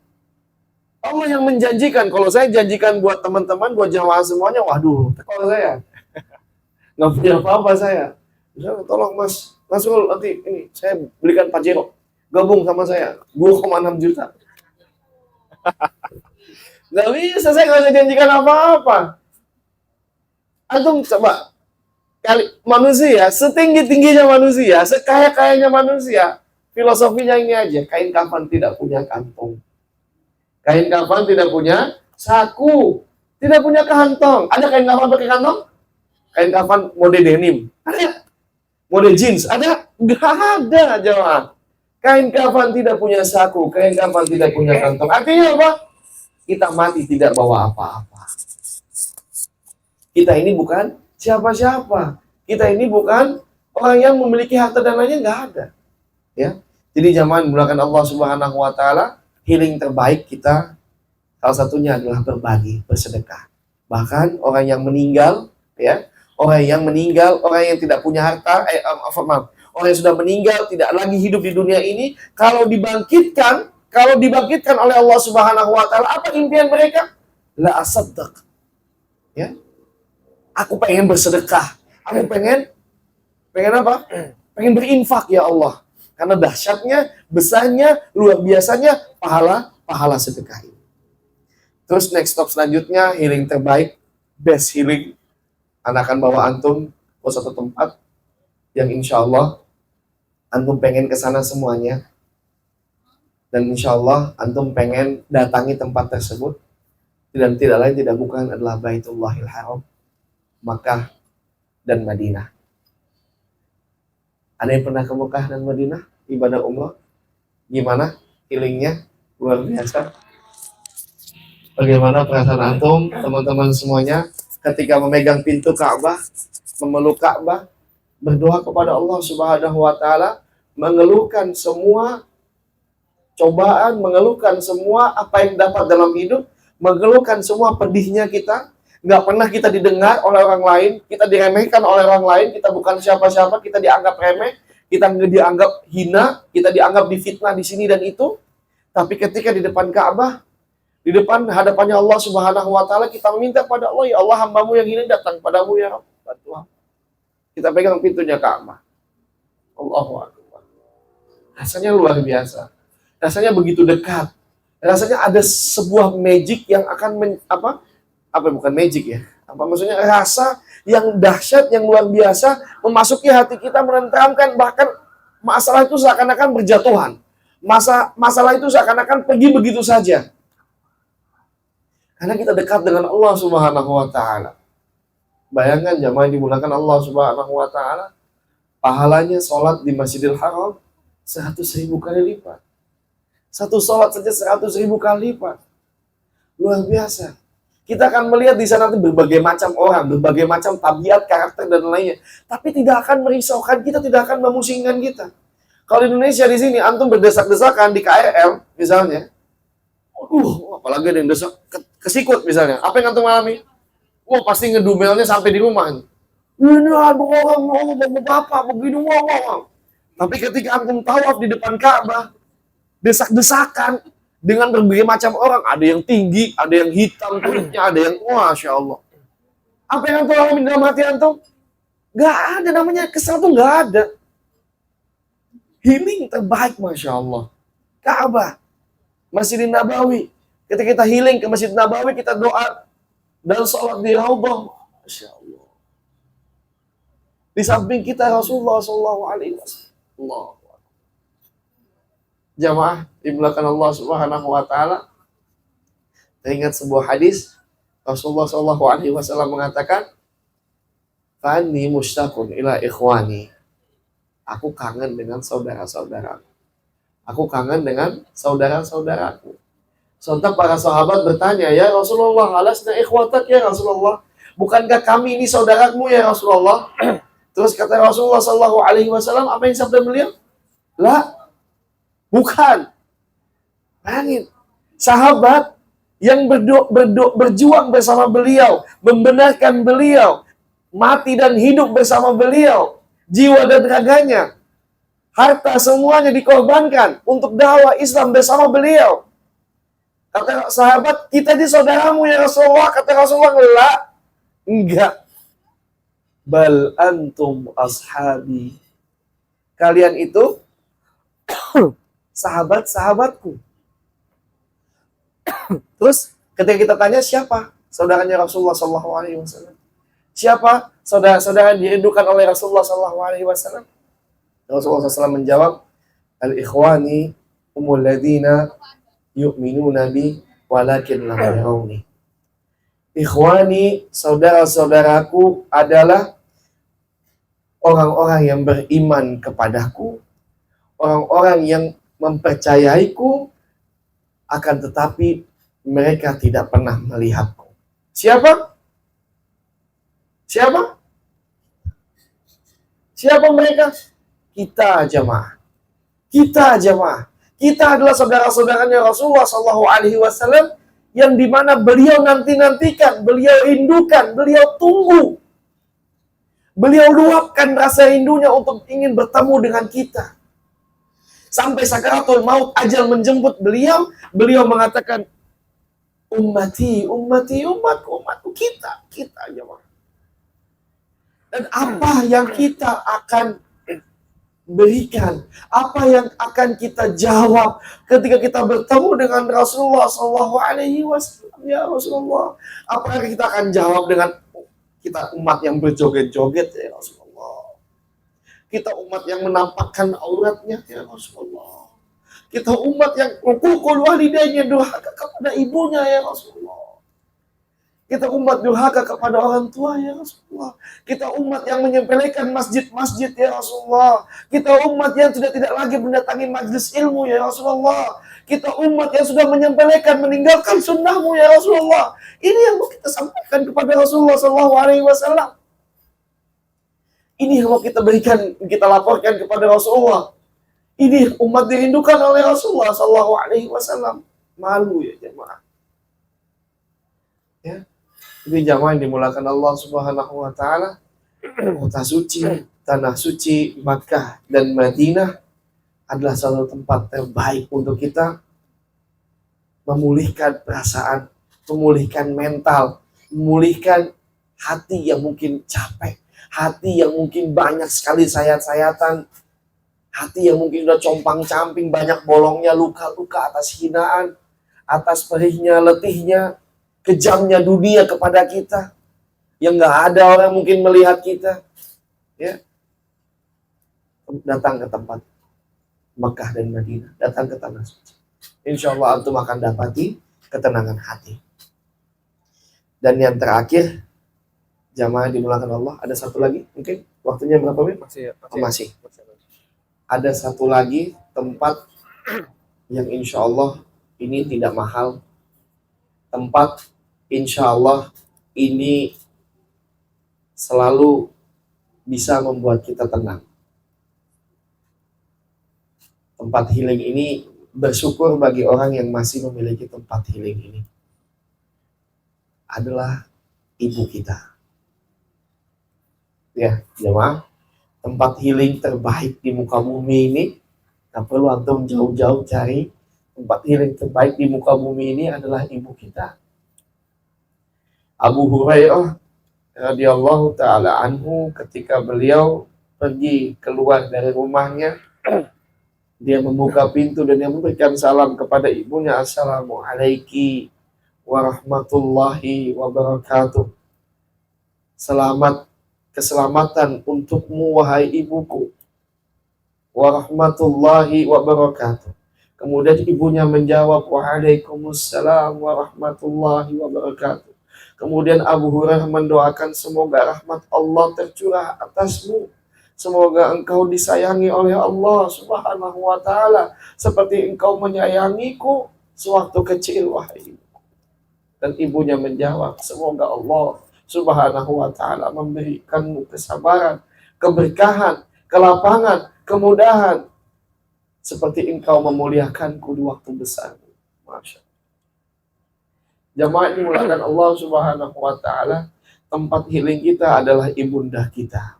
Allah yang menjanjikan. Kalau saya janjikan buat teman-teman, buat jamaah semuanya, waduh, kalau saya nggak punya apa-apa saya. Misalnya, tolong Mas Rul, nanti ini saya belikan Pajero, gabung sama saya 2,6 juta. Nggak bisa, saya nggak janjikan apa-apa. Antum coba kali manusia, setinggi-tingginya manusia, sekaya-kayanya manusia, filosofinya ini aja, kain kafan tidak punya kantong. Kain kafan tidak punya saku, tidak punya kantong. Ada kain kafan pakai kantong? Kain kafan mode denim, ada? Mode jeans, ada? Nggak ada, jemaah. Kain kafan tidak punya saku, kain kafan tidak punya kantong. Artinya apa? Kita mati tidak bawa apa-apa. Kita ini bukan siapa-siapa. Kita ini bukan orang yang memiliki harta dan lainnya, nggak ada. Ya. Jadi zaman mulakan Allah Subhanahu wa taala, healing terbaik kita salah satunya adalah berbagi, bersedekah. Bahkan orang yang meninggal, ya, orang yang tidak punya harta, orang yang sudah meninggal, tidak lagi hidup di dunia ini, kalau dibangkitkan oleh Allah Subhanahu wa taala, apa impian mereka? La asaddaq. Ya. Aku pengen bersedekah. Aku pengen apa? Pengen berinfak ya Allah. Karena dahsyatnya, besarnya, luar biasanya pahala sedekah ini. Terus next stop selanjutnya, healing terbaik, best healing. Anak akan bawa antum ke satu tempat yang insya Allah antum pengen ke sana semuanya. Dan insya Allah antum pengen datangi tempat tersebut. Dan tidak lain tidak bukan adalah Baitullahil Haram, Makkah dan Madinah. Ada yang pernah ke Mekah dan Madinah, ibadah umrah? Gimana healingnya? Luar biasa. Bagaimana perasaan antum, teman-teman semuanya, ketika memegang pintu Ka'bah, memeluk Ka'bah, berdoa kepada Allah Subhanahu wa taala, mengeluhkan semua cobaan, mengeluhkan semua apa yang dapat dalam hidup, mengeluhkan semua pedihnya kita. Nggak pernah kita didengar oleh orang lain, kita diremehkan oleh orang lain, kita bukan siapa-siapa, kita dianggap remeh, kita dianggap hina, kita dianggap difitnah di sini dan itu. Tapi ketika di depan Ka'bah, di depan hadapannya Allah Subhanahu wa taala, kita meminta pada Allah, ya Allah, hambamu yang ini datang padamu ya Rabb. Kita pegang pintunya Ka'bah. Allahu Akbar. Rasanya luar biasa. Rasanya begitu dekat. Rasanya ada sebuah magic yang akan bukan magic ya. Maksudnya rasa yang dahsyat, yang luar biasa memasuki hati kita, menenteramkan, bahkan masalah itu seakan-akan berjatuhan. Masalah itu seakan-akan pergi begitu saja. Karena kita dekat dengan Allah Subhanahu wa taala. Bayangkan jamaah yang dimulakan Allah Subhanahu wa taala, pahalanya sholat di Masjidil Haram 100.000 kali lipat. Satu sholat saja 100.000 kali lipat. Luar biasa. Kita akan melihat di sana berbagai macam orang, berbagai macam tabiat, karakter dan lainnya. Tapi tidak akan merisaukan kita, tidak akan memusingkan kita. Kalau di Indonesia di sini antum berdesak-desakan di KRL misalnya, apalagi ada yang desak kesikut misalnya, apa yang antum alami? Wah, pasti ngedumelnya sampai di rumah. Ini ada orang bapak begini, wah. Tapi ketika antum tawaf di depan Ka'bah, desak-desakan dengan berbagai macam orang, ada yang tinggi, ada yang hitam kulitnya, ada yang masya Allah. Apa yang antum alami dalam hati antum? Gak ada namanya kesal tuh, gak ada. Healing terbaik, masya Allah. Ka'bah, Masjid Nabawi. Ketika kita healing ke Masjid Nabawi, kita doa dan sholat di Raudhah, masya Allah. Di samping kita Rasulullah Shallallahu Alaihi Wasallam. Jamaah dimulakan Allah Subhanahu wa taala. Teringat sebuah hadis Rasulullah Shallallahu Alaihi Wasallam mengatakan, "Fani mushtaqun ila ikhwani." Aku kangen dengan saudara-saudaraku. Aku kangen dengan saudara-saudaraku. Sontak para sahabat bertanya, ya Rasulullah, alasna ikhwatak ya Rasulullah. Bukankah kami ini saudaramu ya Rasulullah? Terus kata Rasulullah Sallallahu Alaihi Wasallam, apa yang sabda beliau? Lah, bukan. Langit. Sahabat yang berjuang bersama beliau, membenarkan beliau, mati dan hidup bersama beliau, jiwa dan raganya, harta semuanya dikorbankan untuk dakwah Islam bersama beliau. Kata sahabat, kita ini saudaramu ya Rasulullah. Kata Rasulullah, la, enggak. Bal antum ashabi. Kalian itu sahabat-sahabatku. Terus ketika kita tanya siapa saudaranya Rasulullah Sallallahu Alaihi Wasallam, siapa saudara-saudara dirindukan oleh Rasulullah Sallallahu Alaihi Wasallam? Rasulullah SAW menjawab, al-ikhwani humul ladina yu'minuna bi walakin lam yarawni. Ikhwani, saudara-saudaraku adalah orang-orang yang beriman kepadaku, orang-orang yang mempercayaiku, akan tetapi mereka tidak pernah melihatku. Siapa? Siapa? Siapa mereka? Kita jemaah. Kita jemaah. Kita adalah saudara-saudaranya Rasulullah Sallallahu Alaihi Wasallam yang dimana beliau nanti-nantikan, beliau rindukan, beliau tunggu. Beliau luapkan rasa rindunya untuk ingin bertemu dengan kita. Sampai sakaratul maut, ajal menjemput beliau, beliau mengatakan, ummati, ummati, umatku, umatku, kita jemaah. Dan apa yang kita akan berikan, apa yang akan kita jawab ketika kita bertemu dengan Rasulullah Sallallahu Alaihi Wasallam? Ya Rasulullah, apakah kita akan jawab dengan kita umat yang berjoget-joget ya Rasulullah? Kita umat yang menampakkan auratnya ya Rasulullah. Kita umat yang uququl walidaynya, durhaka kepada ibunya ya Rasulullah. Kita umat durhaka kepada orang tua ya Rasulullah. Kita umat yang menyepelekan masjid-masjid ya Rasulullah. Kita umat yang sudah tidak lagi mendatangi majlis ilmu ya Rasulullah. Kita umat yang sudah menyepelekan, meninggalkan sunnahmu ya Rasulullah. Ini yang mau kita sampaikan kepada Rasulullah Sallallahu Alaihi Wasallam. Ini yang mau kita berikan, kita laporkan kepada Rasulullah. Ini umat dirindukan oleh Rasulullah Sallallahu Alaihi Wasallam. Malu ya jemaah. Ya. Jadi jamaah yang dimulakan Allah Subhanahu wa taala, kota suci, tanah suci Makkah dan Madinah adalah satu tempat terbaik untuk kita memulihkan perasaan, memulihkan mental, memulihkan hati yang mungkin capek, hati yang mungkin banyak sekali sayat-sayatan, hati yang mungkin sudah compang-camping, banyak bolongnya, luka-luka atas hinaan, atas perihnya, letihnya, kejamnya dunia kepada kita, yang nggak ada orang mungkin melihat kita, ya, datang ke tempat Mekah dan Madinah, datang ke tanah suci. Insya Allah antum akan dapati ketenangan hati. Dan yang terakhir, jamaah dimulakan Allah, ada satu lagi, mungkin waktunya berapa menit? Masih. Ada satu lagi tempat yang insya Allah ini tidak mahal, tempat insya Allah ini selalu bisa membuat kita tenang. Tempat healing ini, bersyukur bagi orang yang masih memiliki tempat healing ini, adalah ibu kita. Ya, jemaah, tempat healing terbaik di muka bumi ini, tak perlu antum jauh-jauh cari. Tempat healing terbaik di muka bumi ini adalah ibu kita. Abu Hurairah radhiyallahu taala anhu, ketika beliau pergi keluar dari rumahnya, dia membuka pintu dan dia memberikan salam kepada ibunya, Assalamualaikum warahmatullahi wabarakatuh. Keselamatan untukmu wahai ibuku, warahmatullahi wabarakatuh. Kemudian ibunya menjawab, waalaikumsalam warahmatullahi wabarakatuh. Kemudian Abu Hurairah mendoakan, semoga rahmat Allah tercurah atasmu. Semoga engkau disayangi oleh Allah Subhanahu wa taala seperti engkau menyayangiku. sewaktu kecil, wahai ibu. Dan ibunya menjawab, semoga Allah Subhanahu wa ta'ala memberikanmu kesabaran, keberkahan, kelapangan, kemudahan, seperti engkau memuliakanku di waktu besar. Masya Allah. Jamaah dimulakan Allah Subhanahu wa ta'ala, tempat healing kita adalah ibunda kita,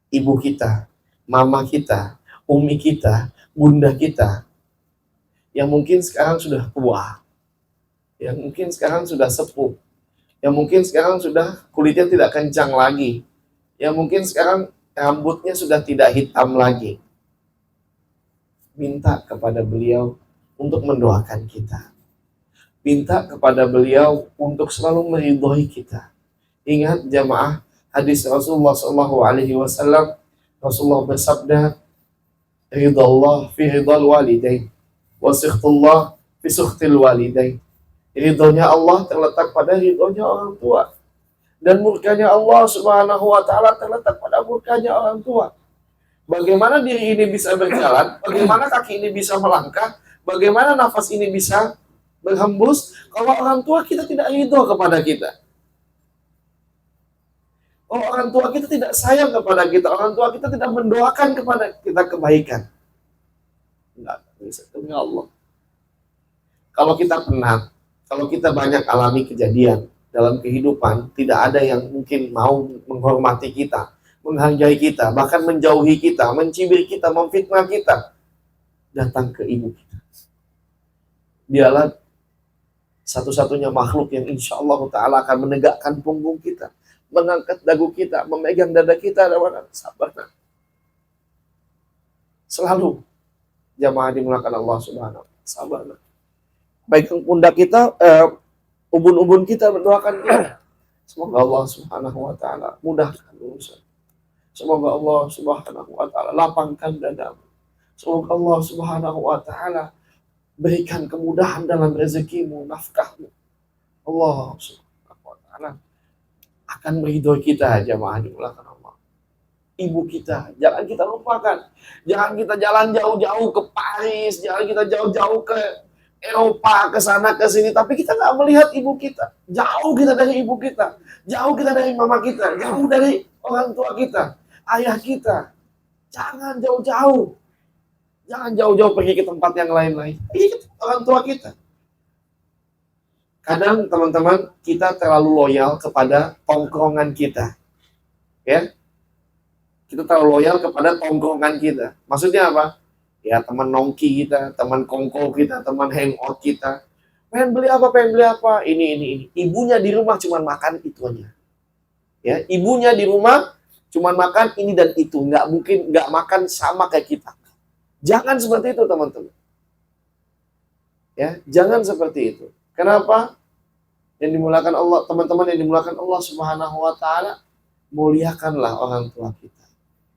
ibu kita, mama kita, umi kita, bunda kita, yang mungkin sekarang sudah tua, yang mungkin sekarang sudah sepuh, yang mungkin sekarang sudah kulitnya tidak kencang lagi, yang mungkin sekarang rambutnya sudah tidak hitam lagi. Minta kepada beliau untuk mendoakan kita. Minta kepada beliau untuk selalu meridhoi kita. Ingat jamaah, hadis Rasulullah SAW, Rasulullah bersabda, ridallah fi ridal walidain, wa sikhtullah fi sukhtil walidain. Ridhonya Allah terletak pada ridhonya orang tua, dan murkanya Allah Subhanahu wa ta'ala terletak pada murkanya orang tua. Bagaimana diri ini bisa berjalan, bagaimana kaki ini bisa melangkah, bagaimana nafas ini bisa berhembus kalau orang tua kita tidak ridho kepada kita. Kalau orang tua kita tidak sayang kepada kita, orang tua kita tidak mendoakan kepada kita kebaikan. Enggak bisa, demi Allah. Kalau kita pernah, kalau kita banyak alami kejadian dalam kehidupan, tidak ada yang mungkin mau menghormati kita, menghargai kita, bahkan menjauhi kita, mencibir kita, memfitnah kita, datang ke ibu kita. Dialah satu-satunya makhluk yang insya Allah Ta'ala akan menegakkan punggung kita, mengangkat dagu kita, memegang dada kita, dan sabar. Selalu jamaah dimulakan Allah Subhanahu wa ta'ala, sabar. Pegang pundak kita, ubun-ubun kita, mendoakan kita. Semoga Allah Subhanahu wa ta'ala mudahkan urusan. Semoga Allah Subhanahu wa ta'ala lapangkan dadamu. Semoga Allah Subhanahu wa ta'ala berikan kemudahan dalam rezekimu, nafkahmu. Allah Subhanahu wa ta'ala akan meridhoi kita, jamaah dimulakan Allah. Ibu kita, jangan kita lupakan. Jangan kita jalan jauh-jauh ke Paris, jangan kita jauh-jauh ke Eropa, ke sana ke sini, tapi kita nggak melihat ibu kita. Jauh kita dari ibu kita, jauh kita dari mama kita, jauh dari orang tua kita, ayah kita. Jangan jauh-jauh. Jangan jauh-jauh pergi ke tempat yang lain-lain. Pergi ke orang tua kita. Kadang teman-teman, kita terlalu loyal kepada tongkrongan kita. Ya. Kita terlalu loyal kepada tongkrongan kita. Maksudnya apa? Ya, teman nongki kita, teman kongko kita, teman hangout kita. Pengen beli apa? Ini. Ibunya di rumah cuma makan itu aja. Ya, ibunya di rumah cuma makan ini dan itu. Nggak makan sama kayak kita. Jangan seperti itu, teman-teman. Ya, jangan seperti itu. Kenapa? Yang dimulakan Allah, teman-teman yang dimulakan Allah Subhanahu wa ta'ala, muliakanlah orang tua kita.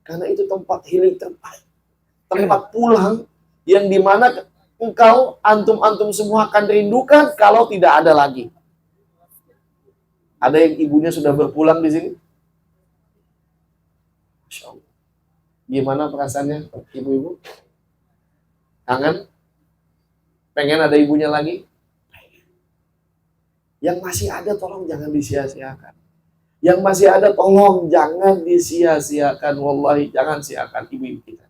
Karena itu tempat healing terbaik. Tempat pulang yang dimana engkau, antum semua akan rindukan kalau tidak ada lagi. Ada yang ibunya sudah berpulang di sini? Masya Allah. Gimana perasaannya, ibu-ibu? Kangen? Pengen ada ibunya lagi? Yang masih ada tolong jangan disia-siakan. Yang masih ada tolong jangan disia-siakan. Wallahi jangan siakan ibu-ibu kita.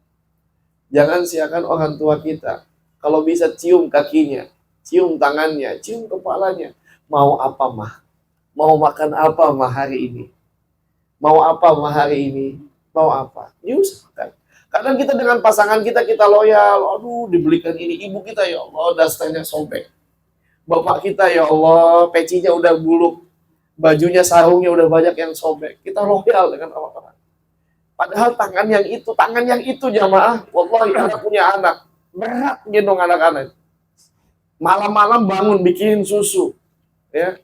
Jangan siakan orang tua kita. Kalau bisa cium kakinya, cium tangannya, cium kepalanya. Mau apa mah? Mau makan apa mah hari ini? Mau apa mah hari ini? Mau apa? Diusahakan. Kadang kita dengan pasangan kita loyal. Aduh, dibelikan ini. Ibu kita, ya Allah, dasternya sobek. Bapak kita, ya Allah, pecinya udah buluk. Bajunya, sarungnya udah banyak yang sobek. Kita loyal dengan orang-orang. Padahal tangan yang itu jamaah. Wallahi, anak punya anak. Berat gendong anak-anak. Malam-malam bangun bikin susu. Ya.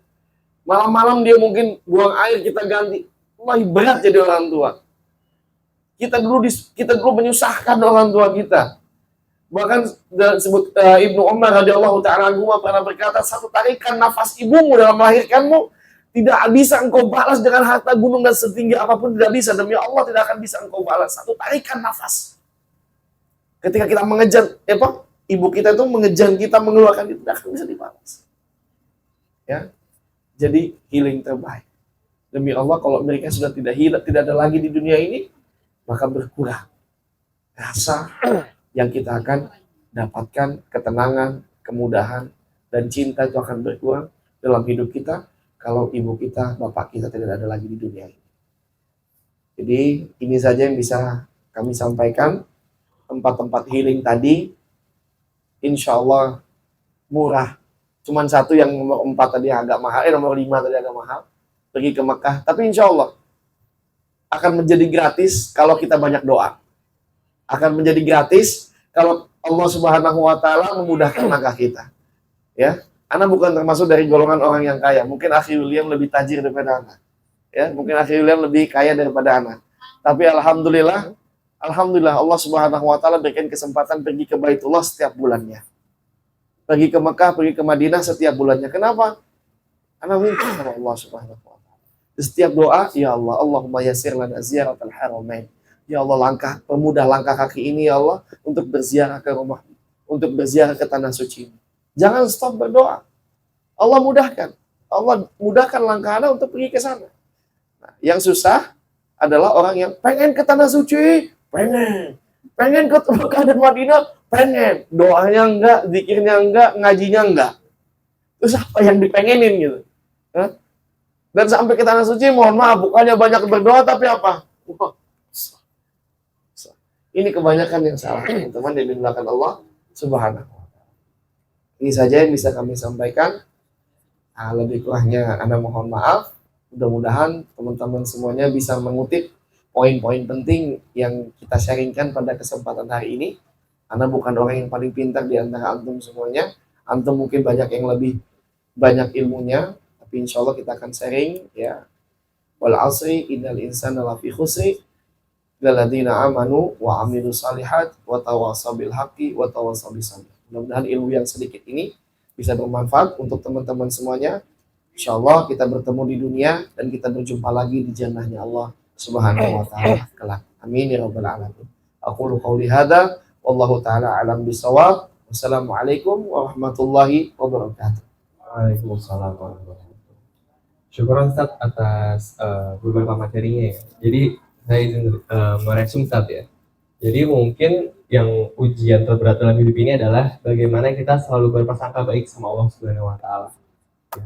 Malam-malam dia mungkin buang air, kita ganti. Wallahi, berat jadi orang tua. Kita dulu menyusahkan orang tua kita. Bahkan disebut Ibnu Umar radhiyallahu ta'ala anhu pernah berkata, satu tarikan nafas ibumu dalam melahirkanmu tidak bisa engkau balas dengan harta gunung dan setinggi apapun, tidak bisa. Demi Allah tidak akan bisa engkau balas. Satu tarikan nafas. Ketika kita mengejar ibu kita itu mengejar kita, mengeluarkan kita, tidak akan bisa dibalas. Ya, jadi healing terbaik. Demi Allah, kalau mereka sudah tidak ada lagi di dunia ini, maka berkurang rasa yang kita akan dapatkan, ketenangan, kemudahan, dan cinta itu akan berkurang dalam hidup kita kalau ibu kita, bapak kita tidak ada lagi di dunia ini. Jadi ini saja yang bisa kami sampaikan. Tempat-tempat healing tadi insya Allah murah. Cuman satu yang nomor 4 tadi agak mahal, nomor 5 tadi agak mahal. Pergi ke Mekah. Tapi insya Allah akan menjadi gratis kalau kita banyak doa. Akan menjadi gratis kalau Allah Subhanahu wa Ta'ala memudahkan langkah kita. Ya, Ana bukan termasuk dari golongan orang yang kaya. Mungkin Akhi William lebih tajir daripada Ana. Ya, mungkin Akhi William lebih kaya daripada Ana. Tapi alhamdulillah Allah Subhanahu wa Ta'ala berikan kesempatan pergi ke Baitullah setiap bulannya. Pergi ke Mekah, pergi ke Madinah setiap bulannya. Kenapa? Ana minta sama Allah Subhanahu wa Ta'ala. Setiap doa, ya Allah, Allahumma yassir lana ziyaratal haramain. Ya Allah, permudah langkah kaki ini ya Allah untuk berziarah ke rumah, untuk berziarah ke tanah suci. Jangan stop berdoa. Allah mudahkan langkah Anda untuk pergi ke sana. Nah, yang susah adalah orang yang pengen ke tanah suci, pengen ke Mekah dan Madinah, pengen. Doanya enggak, zikirnya enggak, ngajinya enggak. Terus apa yang dipengenin gitu? Hah? Dan sampai ke tanah suci, mohon maaf, bukannya banyak berdoa, tapi apa? Wah, ini kebanyakan yang salah, teman-teman, yang dimuliakan Allah Subhanahu wa Ta'ala. Ini saja yang bisa kami sampaikan. Lebih kurangnya Anda mohon maaf. Mudah-mudahan teman-teman semuanya bisa mengutip poin-poin penting yang kita sharingkan pada kesempatan hari ini. Anda bukan orang yang paling pintar di antara antum semuanya. Antum mungkin banyak yang lebih banyak ilmunya, tapi insya Allah kita akan sharing ya. Wal asri innal insana lafi khusri lalladzina amanu wa amilus salihat wa tawassaw bil haqqi wa tawassaw bis sabr. Mudah-mudahan ilmu yang sedikit ini bisa bermanfaat untuk teman-teman semuanya. Insyaallah kita bertemu di dunia dan kita berjumpa lagi di jannahnya Allah Subhanahu wa Ta'ala kelak. Amin ya rabbal alamin. Aqulu qouli hadza wallahu taala alam bisawab. Wassalamualaikum warahmatullahi wabarakatuh. Waalaikumsalam warahmatullahi wabarakatuh. Syukuran Ustaz atas beberapa materinya ya. Jadi saya izin meresum Ustaz ya. Jadi mungkin yang ujian terberat dalam hidup ini adalah bagaimana kita selalu berprasangka baik sama Allah Subhanahu wa Ta'ala. Ya.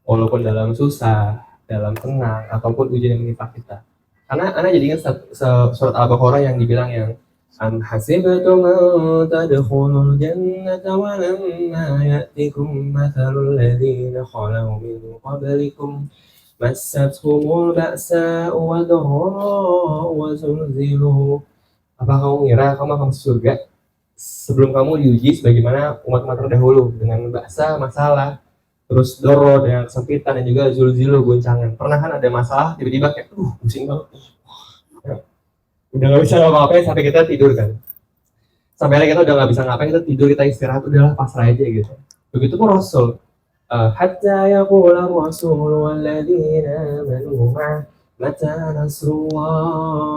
Walaupun dalam susah, dalam senang, ataupun ujian yang menimpa kita. Karena Anda jadi ingat surat Al-Baqarah yang dibilang yang Am hasibtum an tadkhulul jannata wa lamma ya'tikum mathalul ladzina khalau min qablikum massathumul ba'sa'u wad-dharra'u wa zulzilu. Apa kamu mengira kamu akan masuk surga sebelum kamu diuji sebagaimana umat-umat terdahulu dengan ba'sa, masalah, terus doro dengan kesempitan dan juga zulzilu, goncangan. Pernah kan ada masalah tiba-tiba kayak pusing banget. Udah nggak bisa ngapa-ngapain sampai kita tidur kan. Sampai kita udah nggak bisa ngapain, kita tidur, kita istirahat, udahlah pasrah aja gitu. Begitu pun Rasul. Hatta yaqula Rasul walladzina amanu mata nasrullah.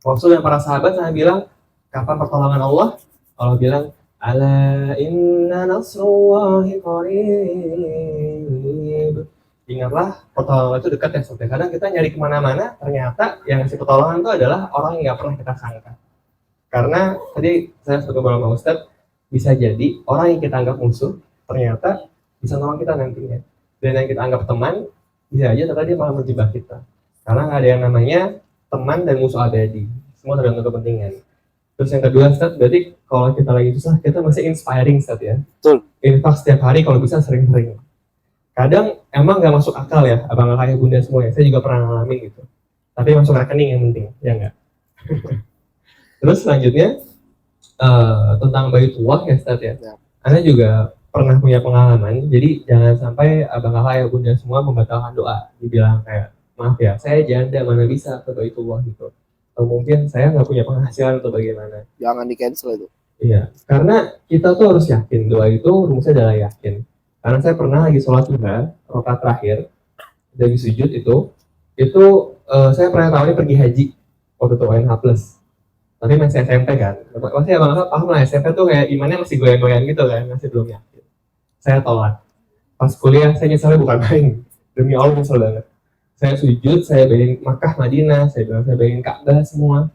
Rasul dan para sahabat saya bilang, kapan pertolongan Allah? Allah bilang, ala inna nasrullahi qarib. Ingatlah, pertolongan itu dekat ya. Sampai kadang kita nyari kemana-mana, ternyata yang ngasih pertolongan itu adalah orang yang nggak pernah kita sangka. Karena tadi saya sebagai beberapa Ustadz, bisa jadi orang yang kita anggap musuh, ternyata bisa nolong kita nantinya. Dan yang kita anggap teman, bisa aja ternyata dia malah menjebak kita. Karena nggak ada yang namanya teman dan musuh abadi. Semua tergantung kepentingan. Terus yang kedua, Ustadz, berarti kalau kita lagi susah, kita masih inspiring, Ustadz ya. Betul. Infak setiap hari kalau bisa sering-sering. Kadang emang nggak masuk akal ya, abang ayah bunda semua ya. Saya juga pernah ngalamin gitu. Tapi masuk rekening yang penting, ya nggak? Terus selanjutnya tentang Baitullah ya, Ustadz ya. Anda juga pernah punya pengalaman. Jadi jangan sampai abang ayah bunda semua membatalkan doa. Dibilang kayak, maaf ya, saya janda mana bisa ke Baitullah gitu. Atau mungkin saya nggak punya penghasilan atau bagaimana. Jangan di cancel itu. Iya, karena kita tuh harus yakin doa itu rumusnya adalah yakin. Karena saya pernah lagi sholat duha, rakaat terakhir, dari sujud itu saya pernah tahu ini pergi haji waktu itu ONH+. tapi masih SMP kan. Pasti abang-abang paham lah, SMP tuh kayak imannya masih goyang-goyang gitu kan, masih belum yakin. Saya tolak. Pas kuliah saya nyeselnya bukan main, demi Allah nyesel banget. Saya sujud, saya bayangin Makkah, Madinah, saya bayangin Ka'bah semua.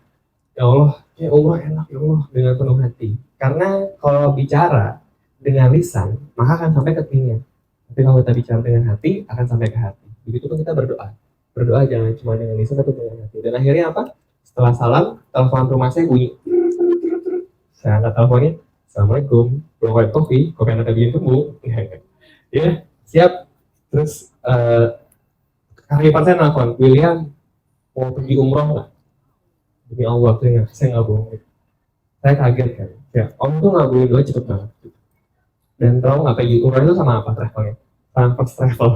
Ya Allah, ya Allah enak ya Allah dengan penuh hati. Karena kalau bicara dengan lisan, maka akan sampai ke telinga. Tapi kalau kita bicara dengan hati, akan sampai ke hati. Begitu pun kita berdoa. Berdoa jangan cuma dengan lisan, tapi dengan hati. Dan akhirnya apa? Setelah salam, telepon rumah saya bunyi. Saya angkat teleponnya, Assalamualaikum, belum kopi, kopi anak tadi tunggu. Ya, siap. Terus kakak ipar saya nelfon, William, mau pergi umroh nggak? Demi Allah, saya nggak bohong. Saya kaget kan. Ya, Om tuh nggak boleh doa cepet banget. Dan tahu nggak pergi umroh itu sama apa travelnya? Sama first travel.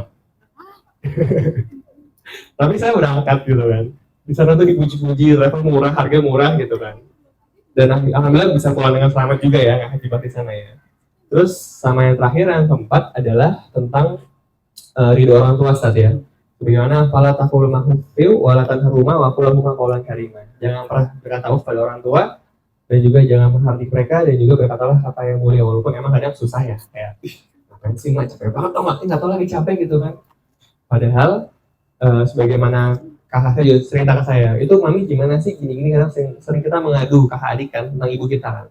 Tapi saya berangkat gitu kan. Di sana tuh dipuji-puji, travel murah, harga murah gitu kan. Dan alhamdulillah bisa pulang dengan selamat juga ya, nggak akibat di sana ya. Terus sama yang terakhir yang keempat adalah tentang ridho orang tua tadi ya. Bagaimana fala taqul mahfil wala tanharuma wa qul lahum qawlan karima. Jangan pernah berkata pada orang tua dan juga jangan menghardik mereka dan juga berkatalah kata yang mulia walaupun emang kadang susah ya kayak ngapain sih mah capek banget tau nggak tahu lagi capek gitu kan. Padahal sebagaimana kakak saya juga sering tanya saya itu mami gimana sih gini-gini karena sering kita mengadu kakak adik kan tentang ibu kita kan.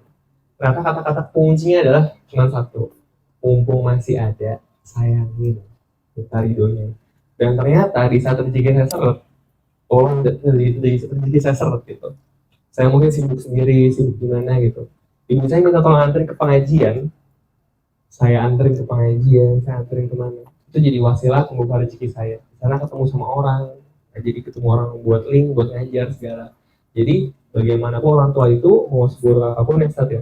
Ternyata kata-kata kuncinya adalah cuma satu, mumpung masih ada sayangin kita ridhonya. Dan ternyata di saat rezeki saya seret, orang di rezeki saya seret gitu. Saya mungkin sibuk sendiri, sibuk gimana gitu. Ibu saya minta tolong anterin ke pengajian, saya anterin ke pengajian, saya anterin kemana. Itu jadi wasilah membuka rezeki saya. Di sana ketemu sama orang, jadi ketemu orang buat link, buat ngajar segala. Jadi bagaimanapun orang tua itu mau seburuk apapun ya Ustaz ya,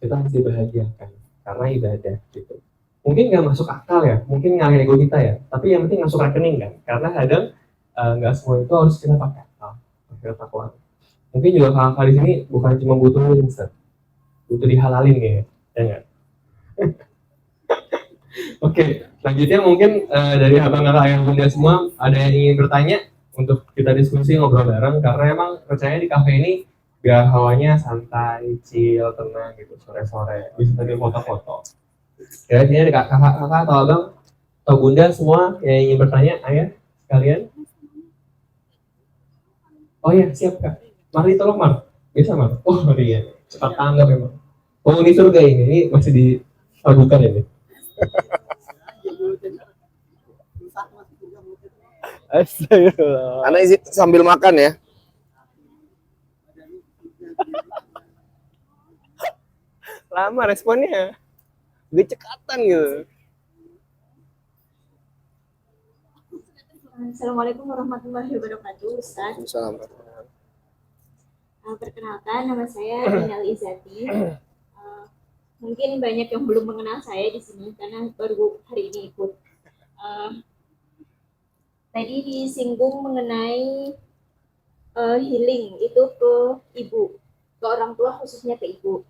kita harus dibahagiakan karena ibadah gitu. Mungkin nggak masuk akal ya, mungkin ngalahin ego kita ya, tapi yang penting masuk rekening kan, karena kadang nggak semua itu harus kita pakai akal, pakai takwa. Mungkin juga kakak di sini bukan cuma butuh Ustaz, butuh dihalalin ya nggak? Oke, selanjutnya mungkin dari abang kakak yang bunda semua ada yang ingin bertanya untuk kita diskusi ngobrol bareng karena emang percaya di kafe ini biar hawanya santai, chill, tenang gitu sore-sore bisa sambil foto-foto. Ya, ini ada kakak atau abang atau bunda semua yang ingin bertanya, ayah sekalian. Oh ya siap kak. Mari tolong Mar, bisa Mar. Oh iya, cepat tanggap memang. Oh ini surga ini masih disabukan ini. Astagfirullah. Anak isi sambil makan ya. Lama responnya. Gecekatan gitu. Assalamualaikum warahmatullahi wabarakatuh, Ustaz. Perkenalkan, nama saya Inal Izati. Mungkin banyak yang belum mengenal saya di sini karena baru hari ini ikut. Tadi disinggung mengenai healing itu ke ibu, ke orang tua khususnya ke ibu.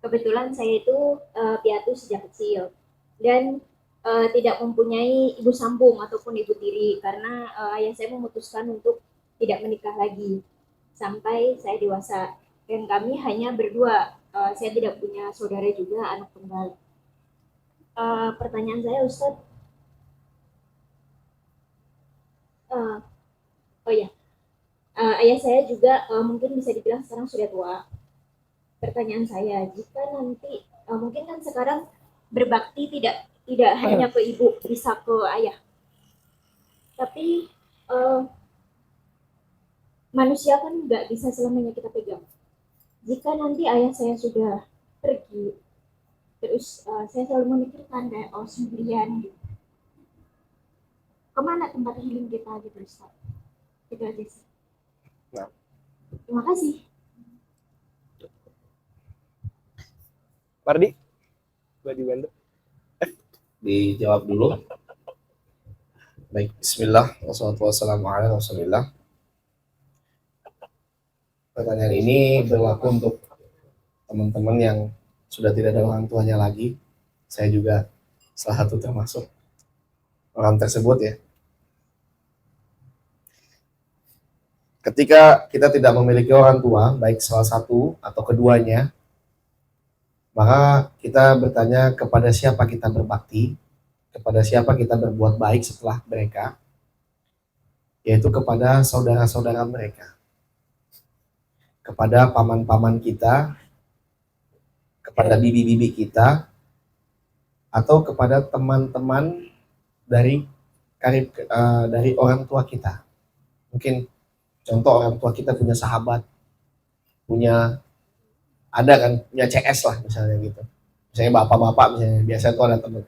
Kebetulan saya itu piatu sejak kecil dan tidak mempunyai ibu sambung ataupun ibu tiri karena ayah saya memutuskan untuk tidak menikah lagi sampai saya dewasa dan kami hanya berdua. Saya tidak punya saudara juga, anak tunggal. Pertanyaan saya Ustadz, oh ya, ayah saya juga mungkin bisa dibilang sekarang sudah tua. Pertanyaan saya, jika nanti mungkin kan sekarang berbakti tidak hanya ke ibu, bisa ke ayah. Tapi manusia kan nggak bisa selamanya kita pegang. Jika nanti ayah saya sudah pergi, terus saya selalu memikirkan kayak sendirian gitu. Kemana tempat healing kita gitu Ustaz? Itu aja sih. Terima kasih. Mardi, boleh dibantu? Dijawab dulu. Baik, bismillah, wassalatu wassalamu ala rasulillah. Pertanyaan ini berlaku untuk teman-teman yang sudah tidak ada orang tuanya lagi. Saya juga salah satu termasuk orang tersebut ya. ketika kita tidak memiliki orang tua, baik salah satu atau keduanya, maka kita bertanya kepada siapa kita berbakti, kepada siapa kita berbuat baik setelah mereka, yaitu kepada saudara-saudara mereka, kepada paman-paman kita, kepada bibi-bibi kita, atau kepada teman-teman dari dari orang tua kita. Mungkin contoh orang tua kita punya sahabat, ada kan, punya CS lah misalnya gitu. Misalnya bapak-bapak misalnya, biasa tuh ada teman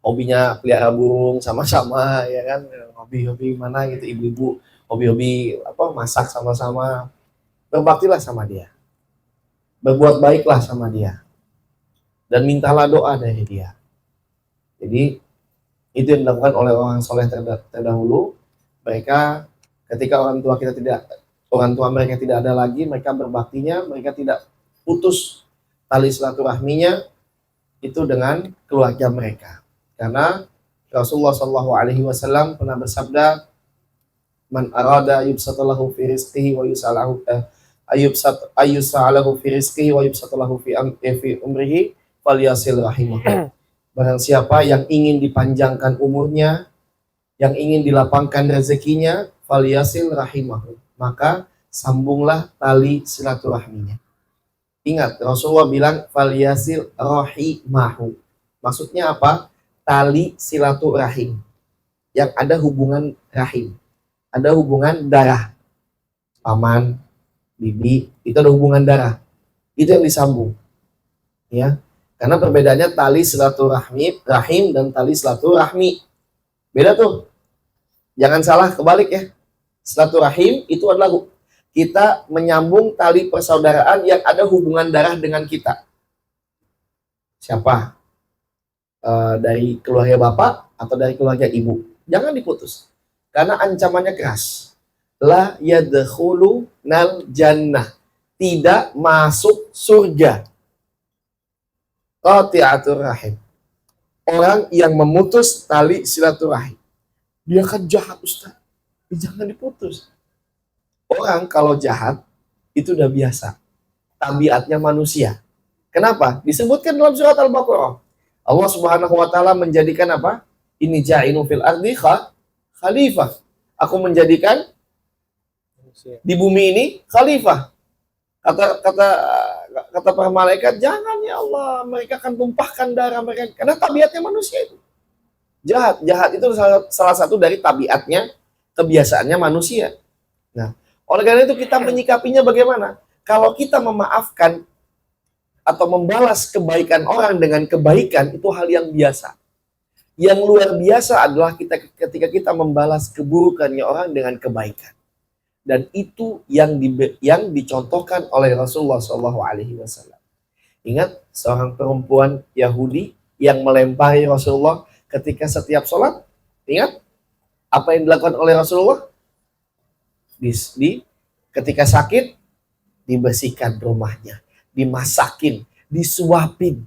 hobinya pelihara burung sama-sama, ya kan, hobi-hobi mana gitu, ibu-ibu hobi-hobi masak sama-sama. Berbaktilah sama dia, berbuat baiklah sama dia, dan mintalah doa dari dia. Jadi itu yang dilakukan oleh orang soleh terdahulu. Mereka ketika orang tua mereka tidak ada lagi, mereka berbaktinya, mereka tidak putus tali silaturahminya itu dengan keluarga mereka. Karena Rasulullah SAW pernah bersabda, man arada yubsatalahu fi rizqihi wa yusalahu ayyusalahu fi rizqihi wa yubsatalahu fi umrihi falyasil rahimahu. Barang siapa yang ingin dipanjangkan umurnya, yang ingin dilapangkan rezekinya, falyasil rahimahu, maka sambunglah tali silaturahminya. Ingat, Rasulullah bilang falyasil rahimahu. Maksudnya apa? Tali silaturahim, yang ada hubungan rahim, ada hubungan darah. Paman, bibi, itu ada hubungan darah. Itu yang disambung. Ya. Karena perbedaannya tali silaturahmi rahim dan tali silaturahmi. Beda tuh. Jangan salah, kebalik ya. Silaturahim itu adalah kita menyambung tali persaudaraan yang ada hubungan darah dengan kita. Siapa? Dari keluarga bapak atau dari keluarga ibu. Jangan diputus. Karena ancamannya keras. La yadkhulu nal jannah. Tidak masuk surga. Qati'atur rahim. Orang yang memutus tali silaturahim. Dia kan jahat, Ustaz. Jangan diputus. Orang kalau jahat itu udah biasa. Tabiatnya manusia. Kenapa? Disebutkan dalam surat Al-Baqarah. Allah Subhanahu wa taala menjadikan apa? Ini ja'inu fil ardi khalifah. Aku menjadikan di bumi ini khalifah. Kata para malaikat, jangan ya Allah, mereka akan tumpahkan darah mereka. Karena tabiatnya manusia itu jahat. Jahat itu salah satu dari tabiatnya, kebiasaannya manusia. Nah, oleh karena itu kita menyikapinya bagaimana? Kalau kita memaafkan atau membalas kebaikan orang dengan kebaikan, itu hal yang biasa. Yang luar biasa adalah ketika kita membalas keburukannya orang dengan kebaikan. Dan itu yang dicontohkan oleh Rasulullah SAW. Ingat, seorang perempuan Yahudi yang melempari Rasulullah ketika setiap sholat. Ingat, apa yang dilakukan oleh Rasulullah? Ketika sakit, dibersihkan rumahnya, dimasakin, disuapin.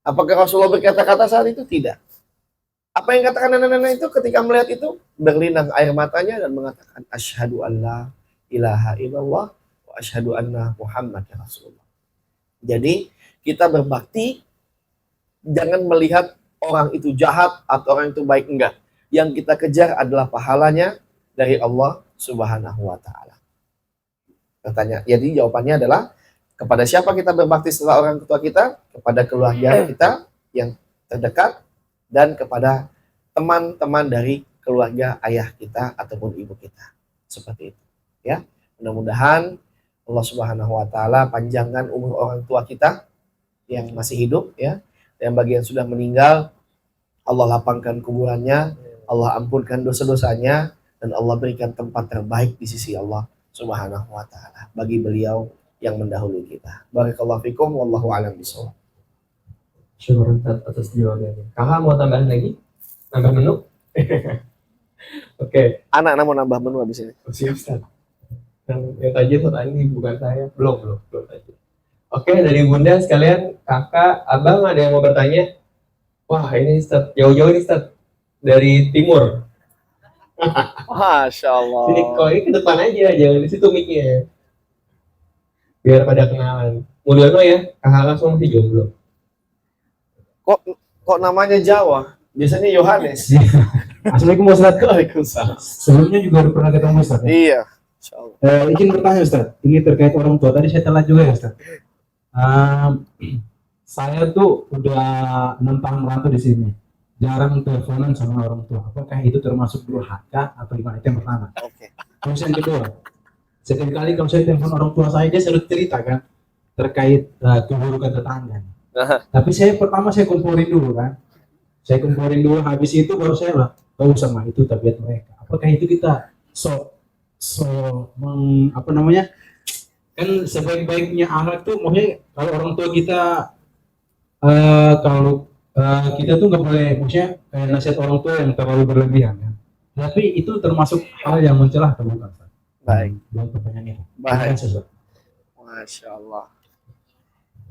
Apakah Rasulullah berkata-kata saat itu? Tidak. Apa yang katakan nenek-nenek itu ketika melihat itu? Berlinang air matanya dan mengatakan, asyhadu an la ilaha illallah wa asyhadu anna Muhammad ya Rasulullah. Jadi kita berbakti, jangan melihat orang itu jahat atau orang itu baik, enggak. Yang kita kejar adalah pahalanya dari Allah Subhanahu wa taala. Jadi jawabannya adalah kepada siapa kita berbakti setelah orang tua kita? Kepada keluarga kita yang terdekat dan kepada teman-teman dari keluarga ayah kita ataupun ibu kita. Seperti itu, ya. Mudah-mudahan Allah Subhanahu wa taala panjangkan umur orang tua kita yang masih hidup, ya. Dan bagi yang sudah meninggal, Allah lapangkan kuburannya, Allah ampunkan dosa-dosanya, dan Allah berikan tempat terbaik di sisi Allah Subhanahu wa taala bagi beliau yang mendahului kita. Barakallahu fikum, wallahu a'lam bishawab. Syukur atas jawabannya. Kakak mau tambahin lagi? Nambah menu? Oke. Anak mau nambah menu habis ini. Oh, siap, Ustaz. Yang tadi Ustaz ini bukan saya. Belum tadi. Oke, dari Bunda sekalian, Kakak, Abang ada yang mau bertanya? Wah, ini Ustaz, jauh-jauh ini Ustaz. Dari timur. Masya Allah. Sini, kalau ini ke depan aja, jangan di situ mic-nya. Biar pada kenalan. Mulyono ya, kakak semua masih jomblo. Kok namanya Jawa? Biasanya Yohanes. Assalamualaikum Ustaz. Waalaikumsalam. Sebelumnya juga udah pernah ketemu Ustaz. Ya? Iya. Insya Allah. Izin bertanya Ustaz. Ini terkait orang tua. Tadi saya telat juga ya Ustaz. Saya tuh udah 6 tahun merantau di sini. Jarang teleponan sama orang tua. Apakah itu termasuk durhaka atau gimana? Itu yang pertama. Oke. Terus yang kedua, setiap kali kalau saya telepon orang tua saya, dia selalu cerita kan terkait keburukan tetangga. Tapi saya komporin dulu kan. Saya komporin dulu, habis itu baru saya lah tahu sama itu tabiat mereka. Apakah itu kita apa namanya? Kan sebaik-baiknya akhlak tuh maksudnya kalau orang tua kita kita tuh nggak boleh maksudnya kayak nasihat orang tua yang terlalu berlebihan kan. Tapi itu termasuk hal yang mencela atau bukan? Baik. Buat pertanyaan ini. Baik. Terima kasih, Ustaz. Masya Allah.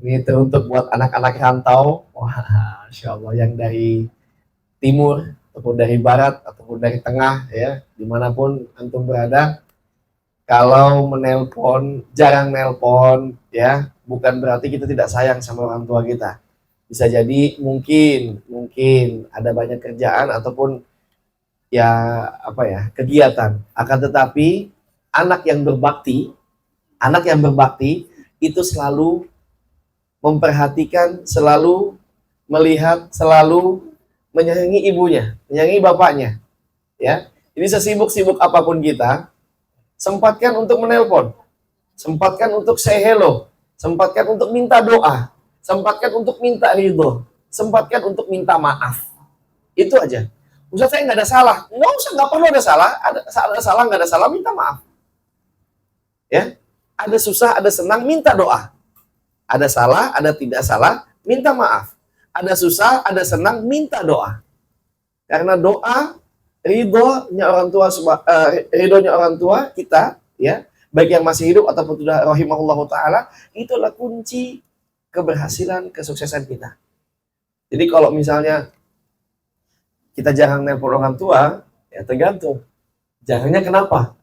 Ini teruntuk buat anak-anak rantau. Wah, Masya Allah, yang dari timur ataupun dari barat ataupun dari tengah ya, dimanapun antum berada. Kalau menelpon, jarang nelpon ya, bukan berarti kita tidak sayang sama orang tua kita. Bisa jadi mungkin ada banyak kerjaan ataupun ya apa ya, kegiatan. Akan tetapi anak yang berbakti itu selalu memperhatikan, selalu melihat, selalu menyayangi ibunya, menyayangi bapaknya. Ya, ini sesibuk-sibuk apapun kita, sempatkan untuk menelpon, sempatkan untuk say hello, sempatkan untuk minta doa, sempatkan untuk minta ridho, sempatkan untuk minta maaf. Itu aja. Ustaz, saya nggak ada salah. Nggak usah, nggak perlu ada salah. Ada salah, nggak ada salah, minta maaf. Ya, ada susah, ada senang, minta doa. Ada salah, ada tidak salah, minta maaf. Ada susah, ada senang, minta doa. Karena doa, ridhonya orang tua kita, ya, baik yang masih hidup ataupun sudah rahimahullahu taala, itulah kunci keberhasilan, kesuksesan kita. Jadi kalau misalnya kita jarang nelpon orang tua, ya tergantung. Jarangnya kenapa?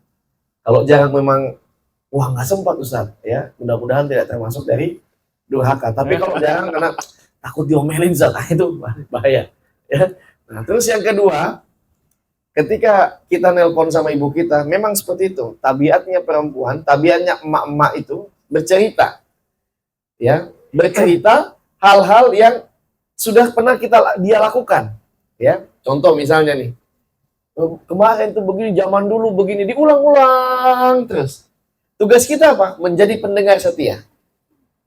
Kalau jarang memang, wah nggak sempat Ustaz, ya mudah-mudahan tidak termasuk dari durhaka. Tapi kalau jarang karena takut diomelin Ustaz, itu bahaya. Ya. Nah terus yang kedua, ketika kita nelpon sama ibu kita, memang seperti itu. Tabiatnya perempuan, tabiatnya emak-emak itu bercerita, ya bercerita hal-hal yang sudah pernah dia lakukan. Ya, contoh misalnya nih, kemarin tuh begini, zaman dulu begini, diulang-ulang terus. Tugas kita apa? Menjadi pendengar setia.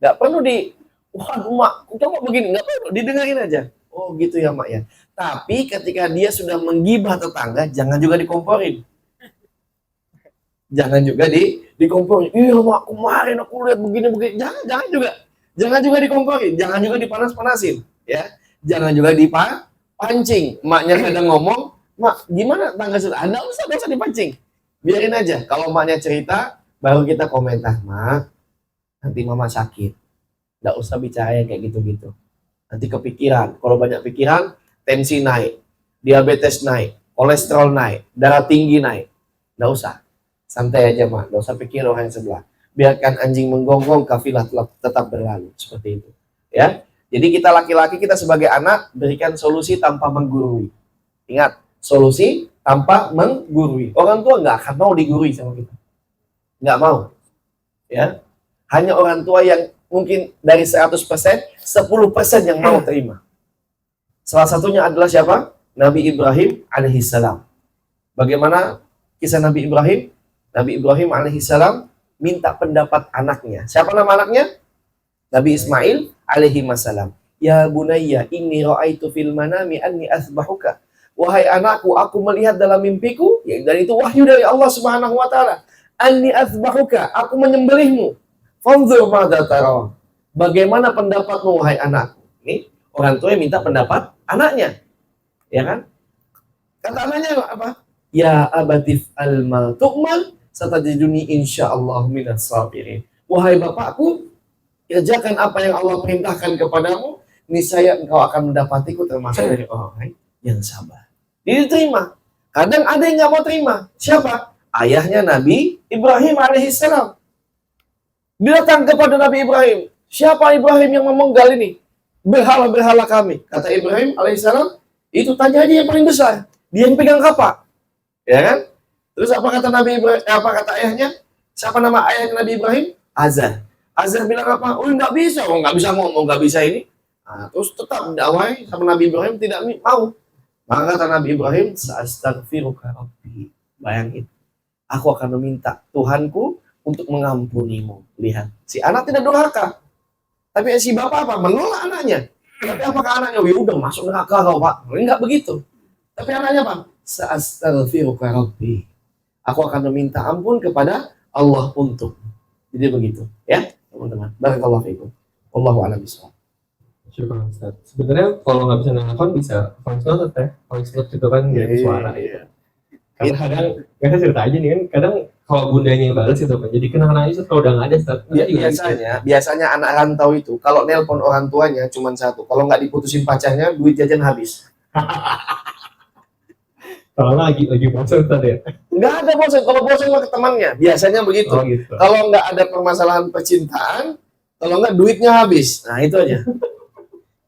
Nggak perlu waduh mak, coba begini, nggak perlu, didengarin aja. Oh gitu ya mak ya. Tapi ketika dia sudah menggibah tetangga, jangan juga dikomporin. Jangan juga dikomporin. Iya mak, kemarin aku lihat begini. Jangan juga dikomporin, jangan juga dipanas-panasin. Ya, jangan juga pancing. Maknya kadang ngomong, mak gimana tangga sudah? Nggak usah dipancing. Biarin aja. Kalau maknya cerita, baru kita komentar, mak, nanti mama sakit. Nggak usah bicara yang kayak gitu-gitu. Nanti kepikiran. Kalau banyak pikiran, tensi naik, diabetes naik, kolesterol naik, darah tinggi naik. Nggak usah. Santai aja, mak. Nggak usah pikir orang yang sebelah. Biarkan anjing menggonggong, kafilah tetap berlalu. Seperti itu. Ya. Jadi kita laki-laki, kita sebagai anak, berikan solusi tanpa menggurui. Ingat, solusi tanpa menggurui. Orang tua nggak akan mau digurui sama kita. Nggak mau. Ya. Hanya orang tua yang mungkin dari 100%, 10% yang mau terima. Salah satunya adalah siapa? Nabi Ibrahim alaihissalam. Bagaimana kisah Nabi Ibrahim? Nabi Ibrahim alaihissalam minta pendapat anaknya. Siapa nama anaknya? Nabi Ismail alaihi wassalam. Ya bunayya inni ra'aitu fil manami anni asbahuka. Wahai anakku, aku melihat dalam mimpiku, ya, dan itu wahyu dari Allah Subhanahu wa taala. Anni asbahuka, aku menyembelihmu. Fanzur madza tara. Bagaimana pendapatmu wahai anakku? Ini orang tua yang minta pendapat anaknya. Ya kan? Kata anaknya apa? Ya abatif al-ma tu'mal satajiduni insyaallah minas sabirin. Wahai bapakku, kerjakan apa yang Allah perintahkan kepadamu, niscaya engkau akan mendapatiku termasuk dari orang yang sabar. Diterima. Kadang ada yang nggak mau terima. Siapa? Ayahnya Nabi Ibrahim alaihissalam. Dia datang kepada Nabi Ibrahim. Siapa Ibrahim yang memenggal ini? Berhala-berhala kami. Kata Ibrahim alaihissalam, itu tanya aja yang paling besar. Dia yang pegang kapak. Ya kan? Terus apa kata Nabi Ibrahim? Apa kata ayahnya? Siapa nama ayahnya Nabi Ibrahim? Azar. Azar bilang apa? Oh nggak bisa. Oh nggak bisa ngomong, nggak bisa ini. Nah, terus tetap dakwah sama Nabi Ibrahim tidak mau. Maka kata Nabi Ibrahim, "Sa'astaghfiruka Rabbi." Bayangin. Aku akan meminta Tuhanku untuk mengampunimu. Lihat, si anak tidak durhaka. Tapi si bapak apa? Menolak anaknya. Tapi apakah anaknya, ya udah masuk neraka kau pak? Enggak begitu. Tapi anaknya apa? Sa'astaghfiruka Rabbi. Aku akan meminta ampun kepada Allah untuk. Jadi begitu, ya teman-teman. Barakallahu fiikum. Wallahu a'lam bishawab. Syukur Ustaz. Sebenarnya kalau nggak bisa nelfon bisa voice note ya. Voice note itu kan ngirim suara ya. Karena kadang, saya cerita aja nih kan, kadang kalau bundanya yang balas itu kan, jadi kenangan aja kalau udah nggak ada Ustaz. Biasanya anak rantau itu kalau nelpon orang tuanya cuma satu. Kalau nggak diputusin pacarnya, duit jajan habis. Kalau lagi bosan Ustaz ya. Nggak ada bosan. Kalau bosan mah ke temannya. Biasanya begitu. Oh gitu. Kalau nggak ada permasalahan percintaan, kalau nggak duitnya habis. Nah itu aja.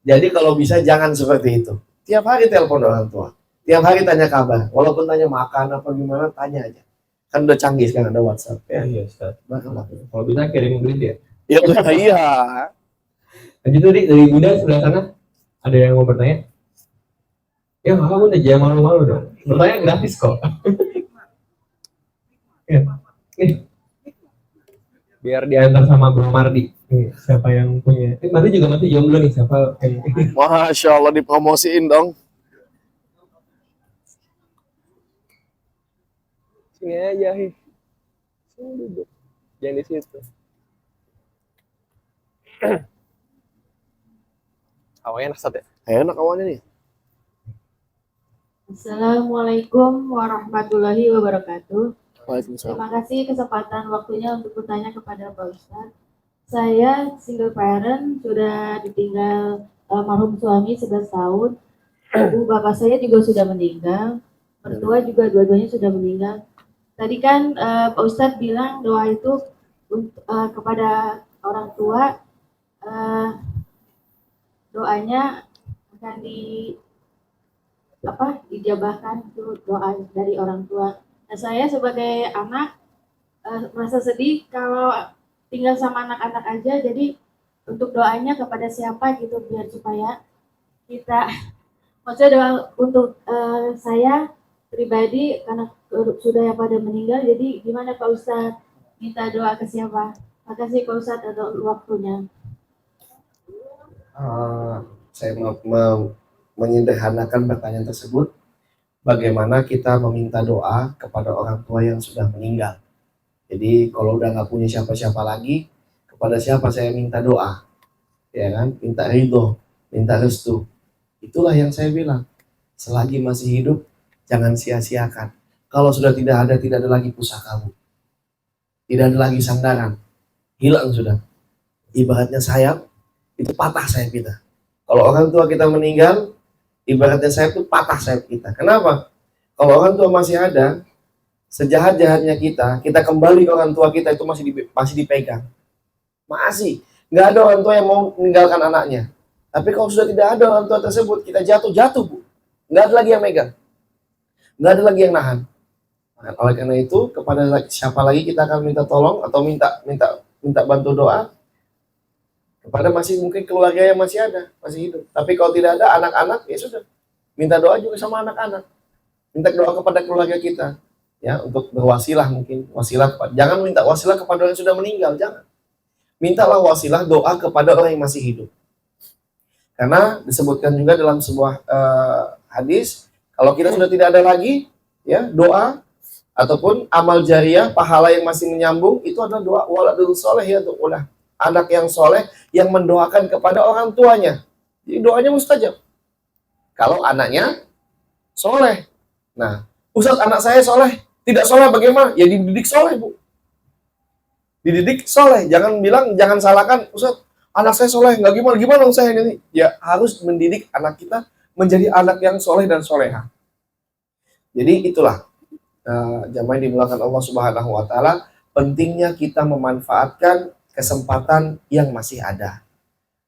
Jadi kalau bisa jangan seperti itu. Tiap hari telepon orang tua. Tiap hari tanya kabar. Walaupun tanya makan apa gimana, tanya aja. Kan udah canggih sekarang ada WhatsApp. Ya. Iya Ustaz. Barakallah. Kalau bisa kirim duit ya. Ya iya. Lanjut tadi dari Bunda sebelah sana ada yang mau bertanya? Ya maka Bunda jangan malu-malu dong. Bertanya gratis kok. Ya. Biar diantar sama Bro Mardi. Siapa yang punya? Mardi juga masih jomblo nih. Siapa yang... Masya Allah dipromosiin dong. Sini aja, Hi. Sini duduk. Jangan di situ. Awalnya enak, Sat, ya? Enak awalnya nih. Assalamualaikum warahmatullahi wabarakatuh. Waalaikumsalam. Terima kasih kesempatan waktunya untuk bertanya kepada Pak Ustadz. Saya single parent, sudah ditinggal almarhum suami 11 tahun. Ibu bapak saya juga sudah meninggal. Mertua juga dua-duanya sudah meninggal. Tadi kan Pak Ustadz bilang doa itu kepada orang tua, doanya akan dijabahkan itu doa dari orang tua. Nah, saya sebagai anak merasa sedih kalau tinggal sama anak-anak aja, jadi untuk doanya kepada siapa gitu biar supaya kita, maksudnya doa untuk saya pribadi karena sudah yang pada meninggal, jadi gimana Pak Ustadz, minta doa ke siapa? Makasih Pak Ustadz atas waktunya. Saya menyederhanakan pertanyaan tersebut. Bagaimana kita meminta doa kepada orang tua yang sudah meninggal. Jadi kalau udah nggak punya siapa-siapa lagi, kepada siapa saya minta doa, ya kan? Minta ridho, minta restu. Itulah yang saya bilang. Selagi masih hidup, jangan sia-siakan. Kalau sudah tidak ada lagi pusakamu, tidak ada lagi sandaran, hilang sudah. Ibaratnya sayap, itu patah sayap kita. Kalau orang tua kita meninggal, ibaratnya sayap itu patah sayap kita. Kenapa? Kalau orang tua masih ada, sejahat-jahatnya kita kembali ke orang tua kita itu masih dipegang. Masih. Nggak ada orang tua yang mau meninggalkan anaknya. Tapi kalau sudah tidak ada orang tua tersebut, kita jatuh, Bu. Nggak ada lagi yang megang. Nggak ada lagi yang nahan. Nah, oleh karena itu, kepada siapa lagi kita akan minta tolong atau minta bantu doa? Kepada masih mungkin keluarga yang masih ada, masih hidup. Tapi kalau tidak ada anak-anak, ya sudah. Minta doa juga sama anak-anak. Minta doa kepada keluarga kita. Ya, untuk berwasilah mungkin. Jangan minta wasilah kepada orang yang sudah meninggal, jangan. Mintalah wasilah doa kepada orang yang masih hidup. Karena disebutkan juga dalam sebuah hadis, kalau kita sudah tidak ada lagi, ya doa ataupun amal jariah, pahala yang masih menyambung, itu adalah doa waladul soleh ya ulah. Anak yang soleh yang mendoakan kepada orang tuanya. Jadi doanya mustajab. Kalau anaknya soleh. Nah, Ustaz anak saya soleh, tidak soleh bagaimana? Ya dididik soleh, Bu. Dididik soleh. Jangan salahkan Ustaz, anak saya soleh, nggak gimana saya ini. Ya harus mendidik anak kita menjadi anak yang soleh dan soleha. Jadi itulah jamaah yang dimuliakan Allah Subhanahu wa taala, pentingnya kita memanfaatkan kesempatan yang masih ada.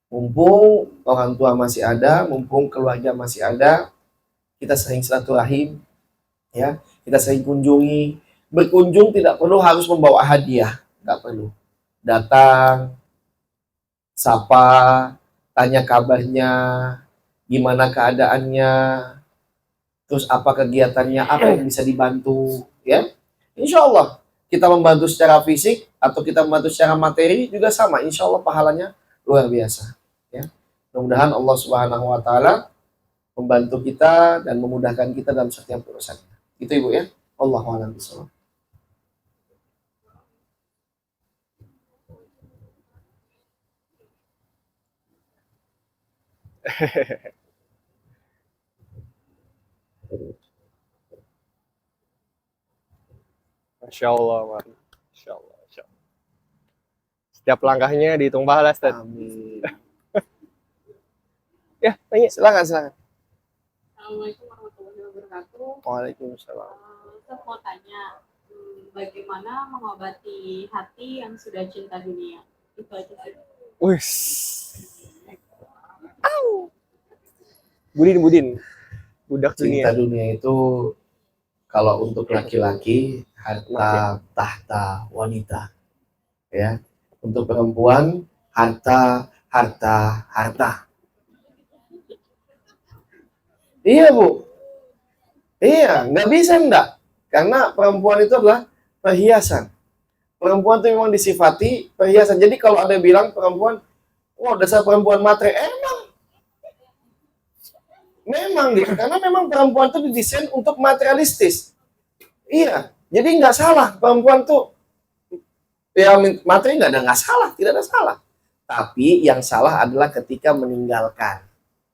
Mumpung orang tua masih ada, mumpung keluarga masih ada, kita sering silaturahim, ya, kita sering kunjungi. Berkunjung tidak perlu harus membawa hadiah, nggak perlu. Datang, sapa, tanya kabarnya, gimana keadaannya, terus apa kegiatannya, apa yang bisa dibantu, ya. Insya Allah kita membantu secara fisik atau kita membantu secara materi juga sama, insya Allah pahalanya luar biasa, ya. Mudah-mudahan Allah Subhanahu wa taala membantu kita dan memudahkan kita dalam setiap urusan. Itu Ibu ya. Allahu a'lam bishawab. Masya Allah, Mar. Masya Allah, Masya Allah. Setiap langkahnya dihitung pahala, Ustaz. Amin. Ya, tanya. Silakan. Assalamualaikum warahmatullahi wabarakatuh. Waalaikumsalam. Saya mau tanya, bagaimana mengobati hati yang sudah cinta dunia? Itu aja sih. Wih. Budin. Budak Cinta dunia. dunia itu kalau untuk laki-laki harta tahta wanita, ya. Untuk perempuan harta. Iya Bu, iya, nggak bisa enggak, karena perempuan itu adalah perhiasan. Perempuan itu memang disifati perhiasan. Jadi kalau ada yang bilang perempuan, wah dasar perempuan matre, memang gitu, karena memang perempuan itu didesain untuk materialistis. Iya, jadi nggak salah perempuan tuh ya materi nggak salah, tidak ada salah. Tapi yang salah adalah ketika meninggalkan.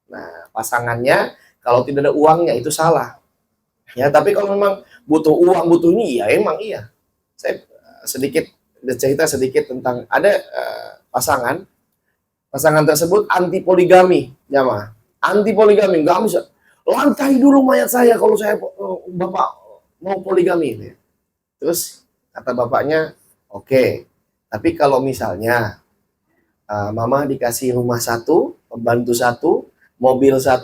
Nah, pasangannya kalau tidak ada uangnya itu salah. Ya, tapi kalau memang butuh uang, butuh ini, ya emang iya. Saya cerita sedikit tentang ada pasangan tersebut anti poligami, jamaah. Anti poligami, nggak bisa. Lantai dulu mayat saya kalau saya bapak mau poligami. Terus kata bapaknya, oke. Tapi kalau misalnya mama dikasih rumah 1, pembantu 1, mobil 1,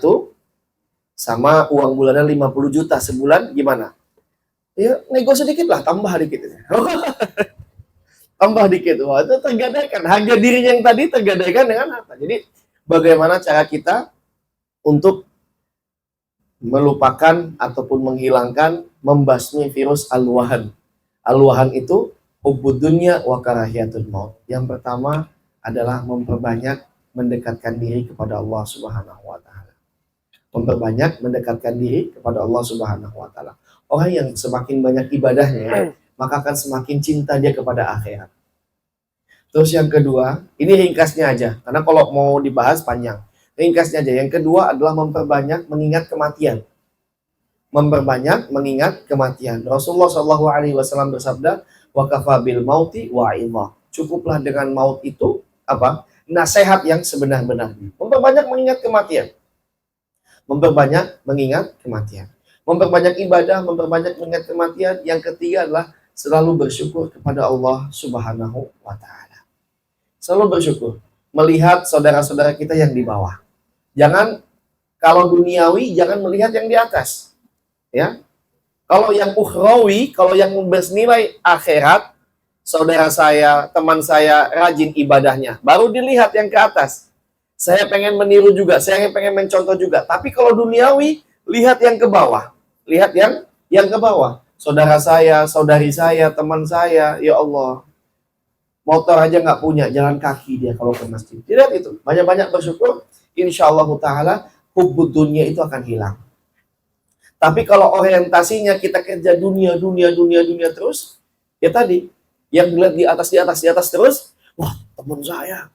sama uang bulanan 50 juta sebulan, gimana? Ya nego sedikit lah, tambah dikit. Tambah dikit. Wah, itu tergadaikan. Harga dirinya yang tadi tergadaikan dengan harta. Jadi bagaimana cara kita untuk melupakan ataupun menghilangkan, membasmi virus al-wahan. Al-wahan itu hubbud dunya wa karahiyatul maut. Yang pertama adalah memperbanyak mendekatkan diri kepada Allah Subhanahu wa taala. Memperbanyak mendekatkan diri kepada Allah Subhanahu wa taala. Orang yang semakin banyak ibadahnya, maka akan semakin cinta dia kepada akhirat. Terus yang kedua, ini ringkasnya aja, karena kalau mau dibahas panjang. Ringkasnya aja. Yang kedua adalah memperbanyak mengingat kematian. Memperbanyak mengingat kematian. Rasulullah SAW bersabda, wa kafa bil mauti wa'idha. Cukuplah dengan maut itu apa? Nasihat yang sebenar-benarnya. Memperbanyak mengingat kematian. Memperbanyak mengingat kematian. Memperbanyak ibadah, memperbanyak mengingat kematian. Yang ketiga adalah selalu bersyukur kepada Allah Subhanahu wa taala. Selalu bersyukur melihat saudara-saudara kita yang di bawah. Jangan kalau duniawi jangan melihat yang di atas. Ya. Kalau yang ukhrawi, kalau yang bernilai akhirat, saudara saya, teman saya rajin ibadahnya, baru dilihat yang ke atas. Saya pengen meniru juga, saya pengen mencontoh juga. Tapi kalau duniawi, lihat yang ke bawah. Lihat yang ke bawah. Saudara saya, saudari saya, teman saya, ya Allah. Motor aja nggak punya, jalan kaki dia kalau ke masjid. Lihat itu, banyak-banyak bersyukur. Insyaallah ta'ala, hubbud dunia itu akan hilang. Tapi kalau orientasinya kita kerja dunia terus, ya tadi, yang dilihat di atas terus, wah teman saya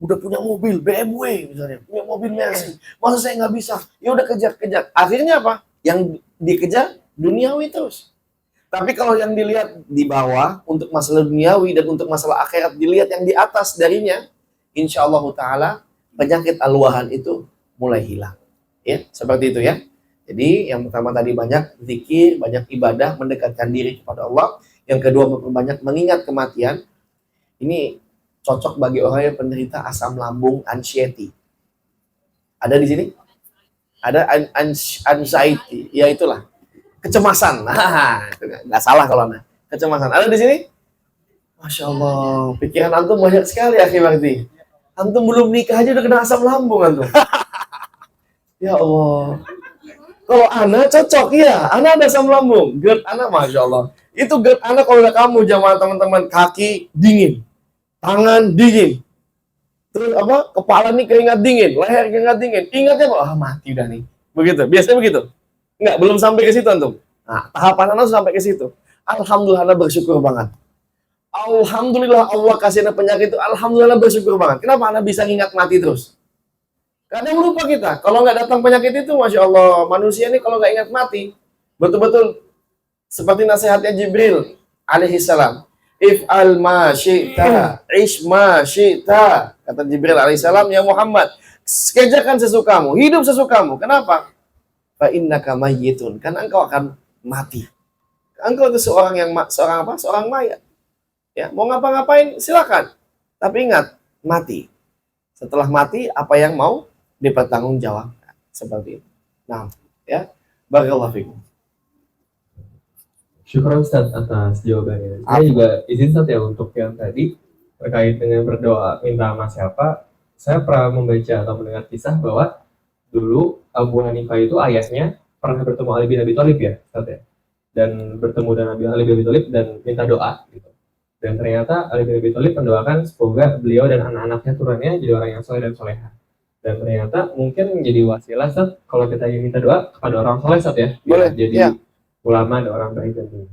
udah punya mobil BMW misalnya, punya mobil Mercy, masa saya nggak bisa? Ya udah kejar. Akhirnya apa? Yang dikejar duniawi terus. Tapi kalau yang dilihat di bawah untuk masalah duniawi dan untuk masalah akhirat dilihat yang di atas darinya, insyaallah ta'ala penyakit al-wahan itu mulai hilang. Ya, seperti itu ya. Jadi yang pertama tadi banyak zikir, banyak ibadah, mendekatkan diri kepada Allah. Yang kedua memperbanyak mengingat kematian. Ini cocok bagi orang yang penderita asam lambung, anxiety. Ada di sini? Ada anxiety, ya itulah kecemasan. Nah, nggak salah kalau kecemasan. Ada di sini? Masya Allah, pikiran antum banyak sekali akhi berarti. Antum belum nikah aja udah kena asam lambung antum. Ya Allah. Kalau Ana cocok ya, Ana ada asam lambung. GERD Ana Masya Allah. Itu GERD Ana kalau udah kamu jamaah teman-teman, kaki dingin, tangan dingin. Terus apa? Kepala nih keringat dingin, leher keringat dingin. Ingatnya apa? Mati udah nih. Begitu. Biasanya begitu. Enggak, belum sampai ke situ antum. Nah, tahapan Ana sampai ke situ. Alhamdulillah Ana bersyukur banget. Alhamdulillah Allah kasih Ana penyakit itu. Alhamdulillah bersyukur banget. Kenapa Ana bisa ingat mati terus? Kadang lupa kita, kalau nggak datang penyakit itu, Masya Allah, manusia ini kalau nggak ingat mati, betul-betul seperti nasihatnya Jibril alaihissalam. If'al ma syi'ta, ish ma syi'ta. Kata Jibril alaihissalam, ya Muhammad, kerjakan sesukamu, hidup sesukamu. Kenapa? Fa innaka mayyitun, karena engkau akan mati. Engkau itu seorang mayat. Ya, mau ngapa-ngapain silakan. Tapi ingat, mati. Setelah mati, apa yang mau dipertanggungjawabkan seperti itu. Nah, ya, barakallahu fikum. Syukur Ustaz atas jawabannya. Saya juga izin Ustaz ya untuk yang tadi terkait dengan berdoa minta sama siapa. Saya pernah membaca atau mendengar kisah bahwa dulu Abu Hanifah itu ayahnya pernah bertemu Ali bin Abi Thalib ya, Ustaz ya. Dan bertemu dengan Ali bin Abi Thalib dan minta doa gitu. Dan ternyata Ali bin Abi Thalib mendoakan semoga beliau dan anak-anaknya turunnya jadi orang yang soleh dan soleha. Dan ternyata mungkin menjadi wasilah Ustaz kalau kita ingin minta doa kepada orang soleh Ustaz ya. Boleh, Jadi ya. ulama dan orang baik dan ini.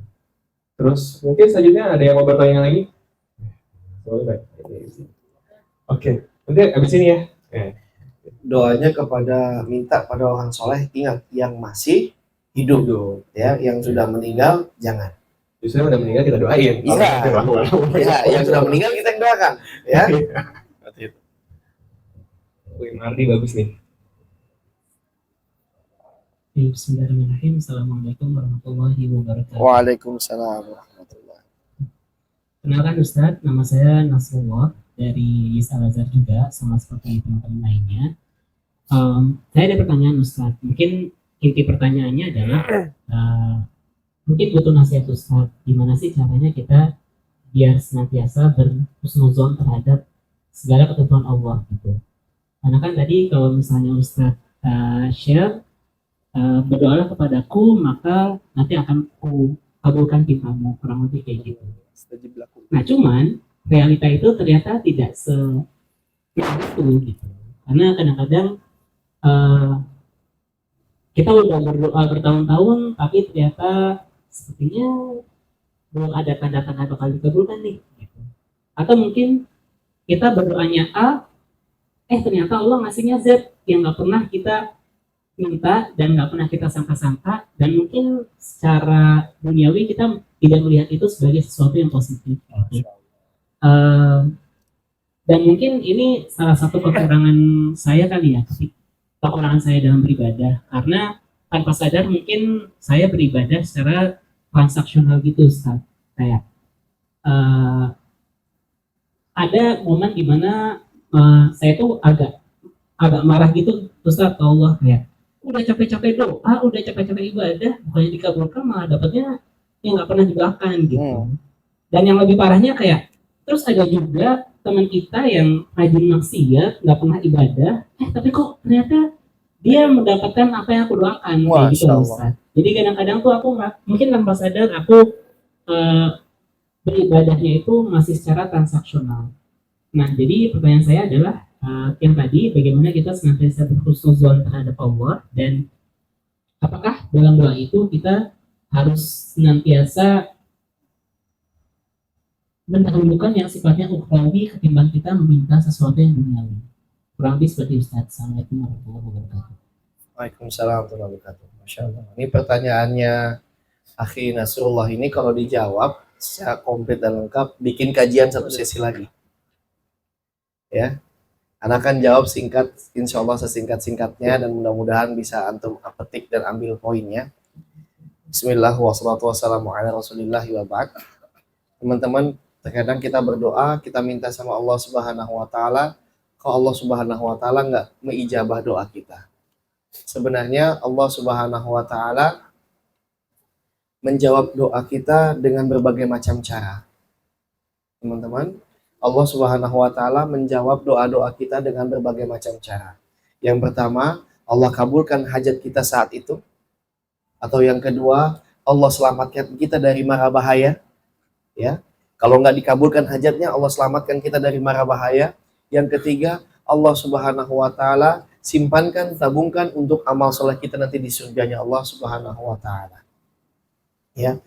Terus mungkin selanjutnya ada yang mau bertanya lagi? Oke, nanti abis ini ya. Doanya minta pada orang soleh, ingat yang masih hidup, ya, yang sudah meninggal jangan. Justru udah meninggal kita doain. Ya, yang sudah meninggal kita yang doakan, ya. Wih, Mardi bagus nih. Bismillahirrahmanirrahim. Assalamualaikum warahmatullahi wabarakatuh. Waalaikumsalam warahmatullahi. Kenalkan Ustadz, nama saya Nasrullah dari Al-Azhar juga, sama seperti teman-teman lainnya. Saya ada pertanyaan Ustadz. Mungkin inti pertanyaannya adalah mungkin butuh nasihat Ustadz. Gimana sih caranya kita biar senantiasa berhusnuzon terhadap segala ketentuan Allah gitu. Karena kan tadi kalau misalnya Ustadz share berdoalah kepadaku maka nanti akan ku kabulkan pintamu, kurang lebih kayak gitu. Nah cuman realita itu ternyata tidak itu gitu. Karena kadang-kadang kita udah berdoa bertahun-tahun tapi ternyata sepertinya belum ada tanda-tanda bakal dikabulkan nih gitu. Atau mungkin kita berdoanya A, ternyata Allah ngasihnya Z yang nggak pernah kita minta dan nggak pernah kita sangka-sangka, dan mungkin secara duniawi kita tidak melihat itu sebagai sesuatu yang positif. Gitu. Dan mungkin ini salah satu kekurangan saya kali ya, kekurangan saya dalam beribadah, karena tanpa sadar mungkin saya beribadah secara transaksional gitu, Ustaz. Kayak ada momen dimana saya tuh agak marah gitu, Ustaz, ke Allah, kayak udah capek-capek doa, udah capek-capek ibadah, bukannya dikabulkan malah dapatnya yang nggak pernah didoakan gitu. Dan yang lebih parahnya kayak terus ada juga teman kita yang rajin maksiat, nggak pernah ibadah, tapi kok ternyata dia mendapatkan apa yang aku doakan kayak gitu, Ustaz. Jadi kadang-kadang tuh aku mungkin tanpa sadar aku beribadahnya itu masih secara transaksional. Nah, jadi pertanyaan saya adalah yang tadi, bagaimana kita senantiasa berhusnuzon terhadap Allah, dan apakah dalam doa itu kita harus senantiasa mendahulukan yang sifatnya ukhrawi ketimbang kita meminta sesuatu yang duniawi. Kurang lebih seperti Ustaz. Assalamualaikum warahmatullahi wabarakatuh. Waalaikumsalam warahmatullahi wabarakatuh. Masya Allah. Ini pertanyaannya Akhi Nasrullah ini kalau dijawab secara komplit dan lengkap, bikin kajian satu sesi lagi. Ya. Ana akan jawab singkat, insya Allah sesingkat-singkatnya, dan mudah-mudahan bisa antum petik dan ambil poinnya. Bismillah wassalatu wassalamu ala rasulillah wa ba'd. Teman-teman, terkadang kita berdoa, kita minta sama Allah Subhanahu wa taala, kalau Allah Subhanahu wa taala nggak meijabah doa kita. Sebenarnya Allah Subhanahu wa taala menjawab doa kita dengan berbagai macam cara. Teman-teman, Allah Subhanahu wa taala menjawab doa-doa kita dengan berbagai macam cara. Yang pertama, Allah kabulkan hajat kita saat itu. Atau yang kedua, Allah selamatkan kita dari mara bahaya. Ya. Kalau nggak dikabulkan hajatnya, Allah selamatkan kita dari mara bahaya. Yang ketiga, Allah Subhanahu wa taala simpankan, tabungkan untuk amal soleh kita nanti di surganya Allah Subhanahu wa taala. Ya.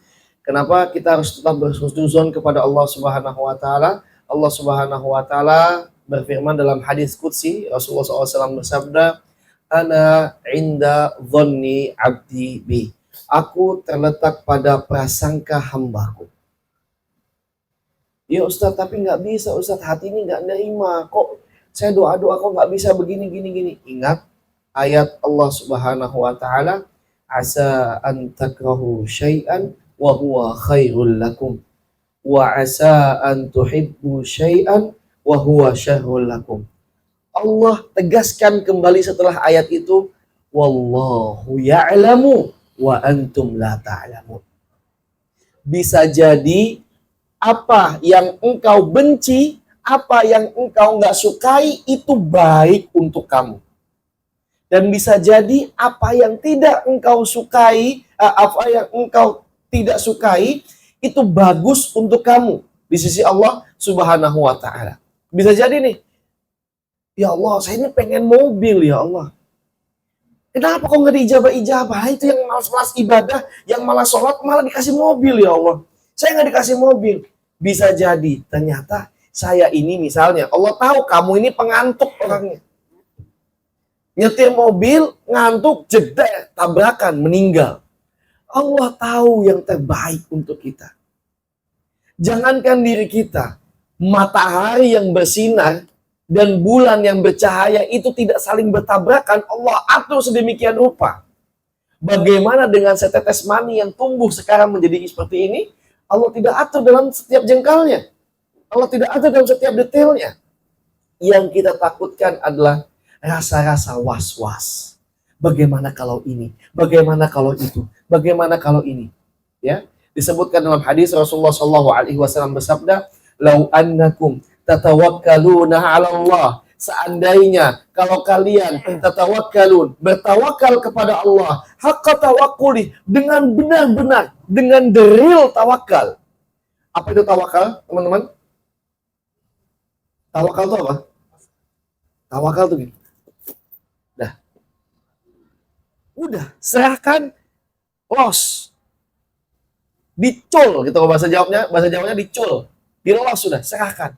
Kenapa kita harus tetap berhusnuzon kepada Allah Subhanahu wa taala? Allah Subhanahu wa taala berfirman dalam hadis qudsi, Rasulullah SAW bersabda, "Ana inda dhanni 'abdi bi." Aku terletak pada prasangka hambaku. Ya Ustaz, tapi nggak bisa Ustaz, hati ini nggak nerima. Kok saya doa-doa kok nggak bisa begini gini. Ingat ayat Allah Subhanahu wa taala, "Asa an takrahu syai'an wa huwa khairul lakum. Wa asa an tuhibbu syai'an wa huwa syarrul lakum." Allah tegaskan kembali setelah ayat itu, wallahu ya'lamu wa antum la ta'lamun. Bisa jadi apa yang engkau benci, apa yang engkau nggak sukai itu baik untuk kamu. Dan bisa jadi apa yang tidak engkau sukai, apa yang engkau tidak sukai itu bagus untuk kamu di sisi Allah Subhanahu wa taala. Bisa jadi nih, ya Allah, saya ini pengen mobil ya Allah. Kenapa kok nggak diijabah-ijabah? Itu yang malas-malas ibadah, yang malas sholat malah dikasih mobil ya Allah. Saya nggak dikasih mobil. Bisa jadi ternyata saya ini misalnya, Allah tahu kamu ini pengantuk orangnya. Nyetir mobil, ngantuk, jeda, tabrakan, meninggal. Allah tahu yang terbaik untuk kita. Jangankan diri kita, matahari yang bersinar dan bulan yang bercahaya itu tidak saling bertabrakan. Allah atur sedemikian rupa. Bagaimana dengan setetes mani yang tumbuh sekarang menjadi seperti ini? Allah tidak atur dalam setiap jengkalnya. Allah tidak atur dalam setiap detailnya. Yang kita takutkan adalah rasa-rasa was-was. Bagaimana kalau ini? Bagaimana kalau itu? Bagaimana kalau ini? Ya, disebutkan dalam hadis Rasulullah SAW bersabda, "Lau annakum tatawakkaluna 'ala Allah." Seandainya kalau kalian tatawakkalun, bertawakal kepada Allah, haqqa tawakkuli, dengan benar-benar, dengan the real tawakal. Apa itu tawakal, teman-teman? Tawakal itu apa? Tawakal itu gini. Udah, serahkan, los. Dicul, gitu bahasa Jawanya dicul. Dilos sudah, serahkan.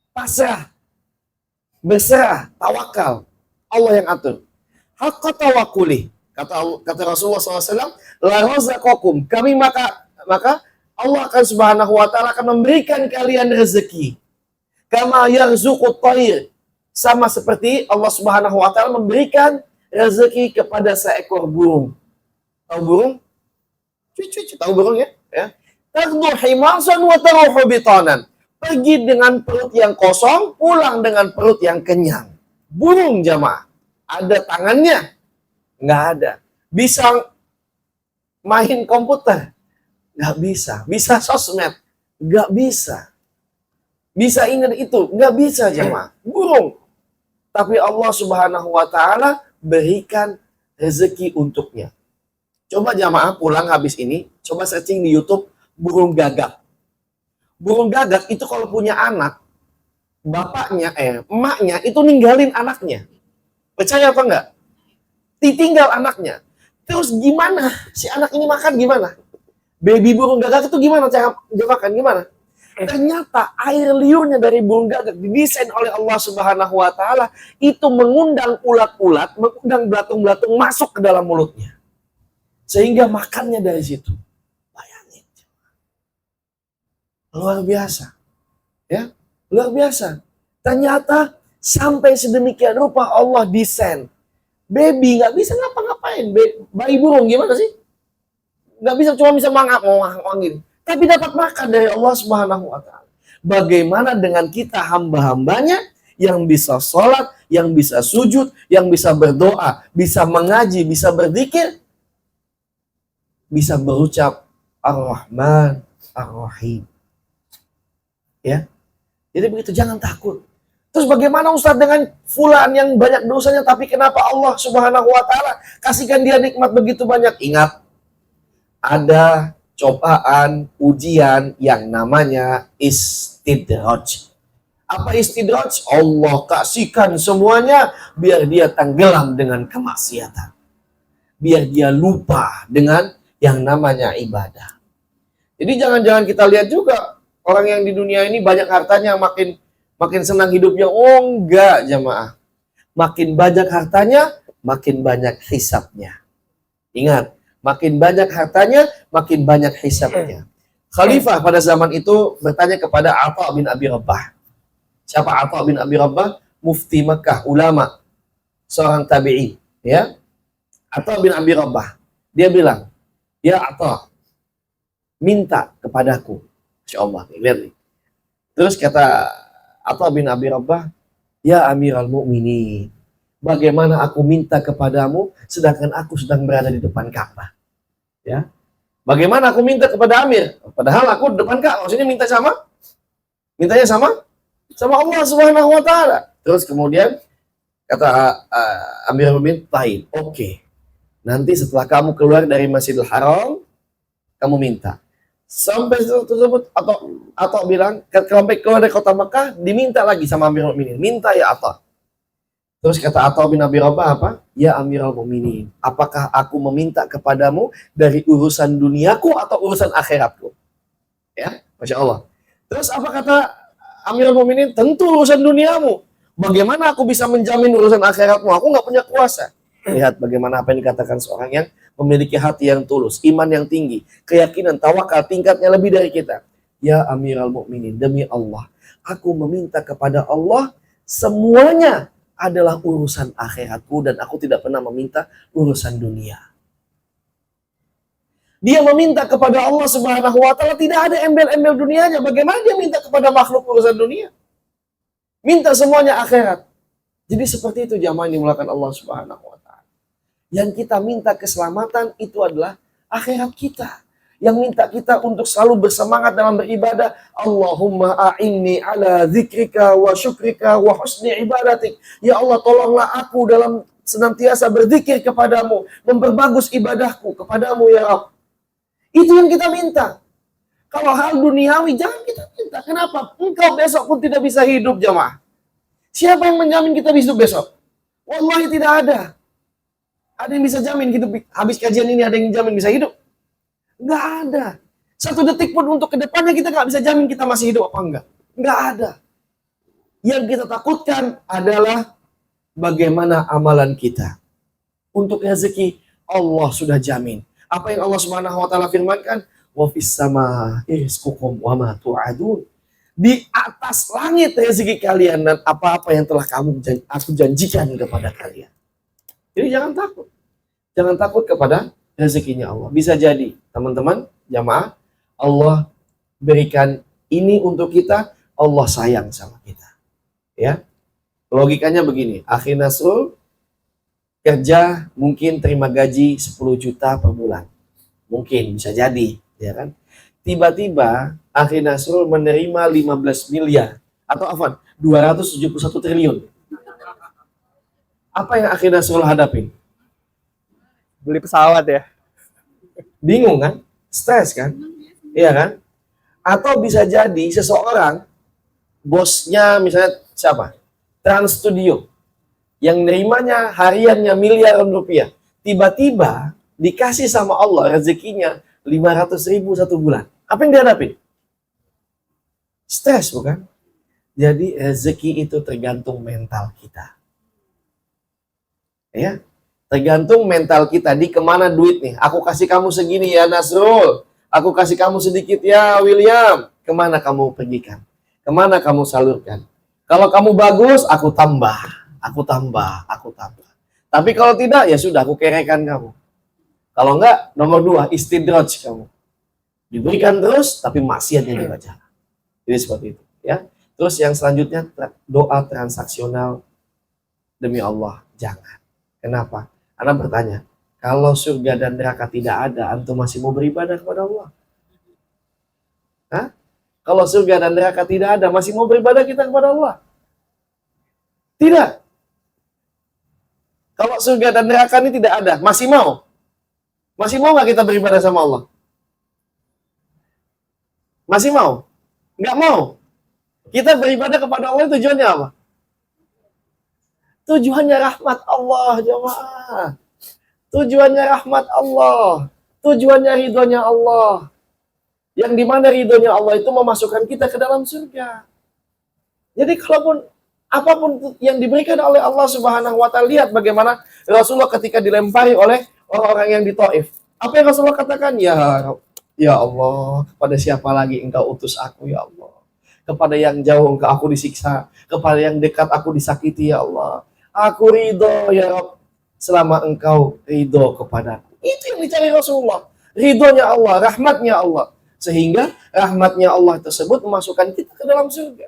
Pasrah. Berserah, tawakal. Allah yang atur. Haqqa tawakkuli. Kata Rasulullah SAW, la razaqakum. Kami maka Allah akan Subhanahu wa taala akan memberikan kalian rezeki. Kama yarzuqut thair. Sama seperti Allah Subhanahu wa taala memberikan rezeki kepada seekor burung. Tahu burung? Cuy, tahu burung ya? Tagdu himasan wa taruhu bitanan. Pergi dengan perut yang kosong, pulang dengan perut yang kenyang. Burung jamaah. Ada tangannya? Nggak ada. Bisa main komputer? Nggak bisa. Bisa sosmed? Nggak bisa. Bisa ingat itu? Nggak bisa jamaah. Burung. Tapi Allah Subhanahu wa taala berikan rezeki untuknya. Coba jamaah pulang habis ini, coba searching di YouTube burung gagak. Burung gagak itu kalau punya anak, emaknya itu ninggalin anaknya. Percaya apa enggak? Ditinggal anaknya. Terus gimana? Si anak ini makan gimana? Baby burung gagak itu gimana cara dia makan? Gimana? Ternyata air liurnya dari burung gagak didesain oleh Allah Subhanahu wa taala itu mengundang ulat-ulat, mengundang belatung-belatung masuk ke dalam mulutnya. Sehingga makannya dari situ. Bayangin. Luar biasa. Ya, luar biasa. Ternyata Sampai sedemikian rupa Allah desain. Baby nggak bisa ngapa-ngapain. Bayi burung gimana sih? Nggak bisa, cuma bisa mangap gini. Tapi dapat makan dari Allah Subhanahu wa Ta'ala. Bagaimana dengan kita hamba-hambanya yang bisa sholat, yang bisa sujud, yang bisa berdoa, bisa mengaji, bisa berzikir, bisa berucap Ar-Rahman, Ar-Rahim. Ya, jadi begitu, jangan takut. Terus bagaimana Ustadz dengan fulan yang banyak dosanya, tapi kenapa Allah Subhanahu wa Ta'ala kasihkan dia nikmat begitu banyak? Ingat, ada cobaan, ujian yang namanya istidraj. Apa istidraj? Allah kasihkan semuanya biar dia tenggelam dengan kemaksiatan. Biar dia lupa dengan yang namanya ibadah. Jadi jangan-jangan kita lihat juga orang yang di dunia ini banyak hartanya makin senang hidupnya. Oh enggak, jamaah. Makin banyak hartanya, makin banyak hisabnya. Ingat, makin banyak hartanya, makin banyak hisabnya. Khalifah pada zaman itu bertanya kepada Atha bin Abi Rabbah. Siapa Atha bin Abi Rabbah? Mufti Makkah, ulama, seorang tabi'i. Ya, Atha bin Abi Rabbah. Dia bilang, ya Atha, minta kepadaku. Masya Allah, lihat nih. Terus kata Atha bin Abi Rabbah, ya Amirul Mukminin, bagaimana aku minta kepadamu sedangkan aku sedang berada di depan Ka'bah? Ya, bagaimana aku minta kepada Amir padahal aku di depan Ka'bah? Maksudnya mintanya sama Allah Subhanahu wa Ta'ala. Terus kemudian kata Amirul Mukminin, baik, oke. Nanti setelah kamu keluar dari Masjidil Haram, kamu minta. Sampai tersebut atau bilang sampai keluar dari kota Mekah, diminta lagi sama Amirul Mukminin, minta ya Atha. Terus kata Atha bin Abi Rabbah apa? Ya Amirul Mukminin, apakah aku meminta kepadamu dari urusan duniaku atau urusan akhiratku? Ya, Masya Allah. Terus apa kata Amirul Mukminin? Tentu urusan duniamu. Bagaimana aku bisa menjamin urusan akhiratmu? Aku nggak punya kuasa. Lihat bagaimana apa yang dikatakan seorang yang memiliki hati yang tulus, iman yang tinggi, keyakinan, tawakal tingkatnya lebih dari kita. Ya Amirul Mukminin, demi Allah, aku meminta kepada Allah semuanya adalah urusan akhiratku dan aku tidak pernah meminta urusan dunia. Dia meminta kepada Allah Subhanahu wa Ta'ala, tidak ada embel-embel dunianya. Bagaimana dia minta kepada makhluk urusan dunia? Minta semuanya akhirat. Jadi seperti itu jamaah yang dimulakan Allah Subhanahu wa Ta'ala. Yang kita minta keselamatan itu adalah akhirat kita. Yang minta kita untuk selalu bersemangat dalam beribadah. Allahumma a'inni ala zikrika wa syukrika wa husni ibadatik. Ya Allah, tolonglah aku dalam senantiasa berzikir kepadamu, memperbagus ibadahku kepadamu ya Allah. Itu yang kita minta. Kalau hal duniawi jangan kita minta. Kenapa? Engkau besok pun tidak bisa hidup jamaah. Siapa yang menjamin kita bisa hidup besok? Wallahi tidak ada. Ada yang bisa jamin hidup habis kajian ini, ada yang jamin bisa hidup? Enggak ada. Satu detik pun untuk kedepannya kita nggak bisa jamin kita masih hidup apa enggak. Enggak ada. Yang kita takutkan adalah bagaimana amalan kita. Untuk rezeki Allah sudah jamin. Apa yang Allah Subhanahu wa Ta'ala firmankan? Wa fis samaa'i rizqukum wa ma tu'adun. Di atas langit rezeki kalian dan apa-apa yang telah aku janjikan kepada kalian. Jadi jangan takut. Jangan takut kepada rezekinya Allah. Bisa jadi, teman-teman, jamaah, Allah berikan ini untuk kita, Allah sayang sama kita. Ya. Logikanya begini, Akhi Nasrul kerja mungkin terima gaji 10 juta per bulan. Mungkin bisa jadi, ya kan? Tiba-tiba Akhi Nasrul menerima 15 miliar atau afwan, 271 triliun. Apa yang Akhi Nasrul hadapin? Beli pesawat ya. Bingung kan? Stres kan? Iya kan? Atau bisa jadi seseorang, bosnya misalnya siapa? Trans Studio. Yang nerimanya hariannya miliaran rupiah. Tiba-tiba dikasih sama Allah rezekinya 500.000 satu bulan. Apa yang dihadapin? Stres bukan? Jadi rezeki itu tergantung mental kita. Ya, tergantung mental kita. Di kemana duit nih? Aku kasih kamu segini ya Nasrul. Aku kasih kamu sedikit ya William. Kemana kamu pergikan? Kemana kamu salurkan? Kalau kamu bagus, aku tambah, aku tambah, aku tambah. Tapi kalau tidak, ya sudah, aku kerekan kamu. Kalau enggak, nomor 2, istidraj kamu. Diberikan terus, tapi maksiatnya dibaca. Jadi seperti itu, ya. Terus yang selanjutnya, doa transaksional demi Allah, jangan. Kenapa? Anda bertanya, kalau surga dan neraka tidak ada, antum masih mau beribadah kepada Allah? Hah? Kalau surga dan neraka tidak ada, masih mau beribadah kita kepada Allah? Tidak. Kalau surga dan neraka ini tidak ada, masih mau? Masih mau nggak kita beribadah sama Allah? Masih mau? Nggak mau. Kita beribadah kepada Allah tujuannya apa? Tujuannya rahmat Allah, jemaah. Tujuannya rahmat Allah. Tujuannya ridhonya Allah. Yang dimana ridhonya Allah itu memasukkan kita ke dalam surga. Jadi kalaupun apapun yang diberikan oleh Allah Subhanahu wa Ta'ala, lihat bagaimana Rasulullah ketika dilempari oleh orang-orang yang di Taif. Apa yang Rasulullah katakan? Ya Allah, kepada siapa lagi engkau utus aku, ya Allah. Kepada yang jauh engkau aku disiksa, kepada yang dekat aku disakiti, ya Allah. Aku ridho, ya Rabb, selama engkau ridho kepadaku. Itu yang dicari Rasulullah. Ridhonya Allah, rahmatnya Allah. Sehingga rahmatnya Allah tersebut memasukkan kita ke dalam surga.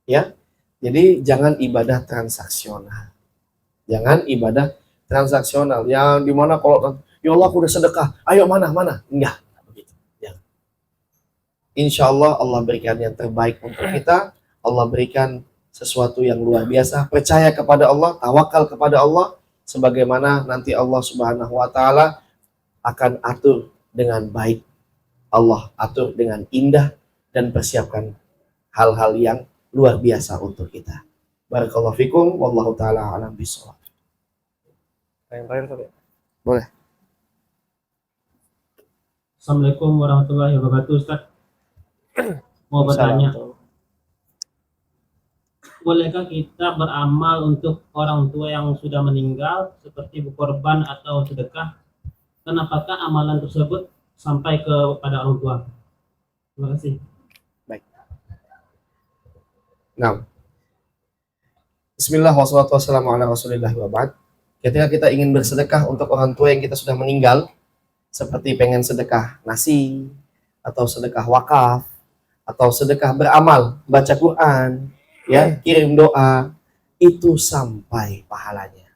Ya, jadi jangan ibadah transaksional. Jangan ibadah transaksional. Yang dimana kalau, ya Allah aku udah sedekah, ayo mana? Enggak. Begitu. Ya. Insya Allah Allah berikan yang terbaik untuk kita. Allah berikan sesuatu yang luar biasa. Percaya kepada Allah, tawakal kepada Allah. Sebagaimana nanti Allah Subhanahu wa Ta'ala akan atur dengan baik. Allah atur dengan indah dan persiapkan hal-hal yang luar biasa untuk kita. Barakallahu fikum, wallahu ta'ala alam bisawab. Tanya-tanya, Boleh. Assalamualaikum warahmatullahi wabarakatuh, Ustaz. Mau bertanya, bolehkah kita beramal untuk orang tua yang sudah meninggal seperti berkorban atau sedekah? Kenapakah amalan tersebut sampai kepada orang tua? Terima kasih. Baik. Nah, Bismillah wassalatu wassalamu ala rasulillah wa ba'd. Ketika kita ingin bersedekah untuk orang tua yang kita sudah meninggal, seperti pengen sedekah nasi, atau sedekah wakaf, atau sedekah beramal, baca Quran, ya, kirim doa, itu sampai pahalanya.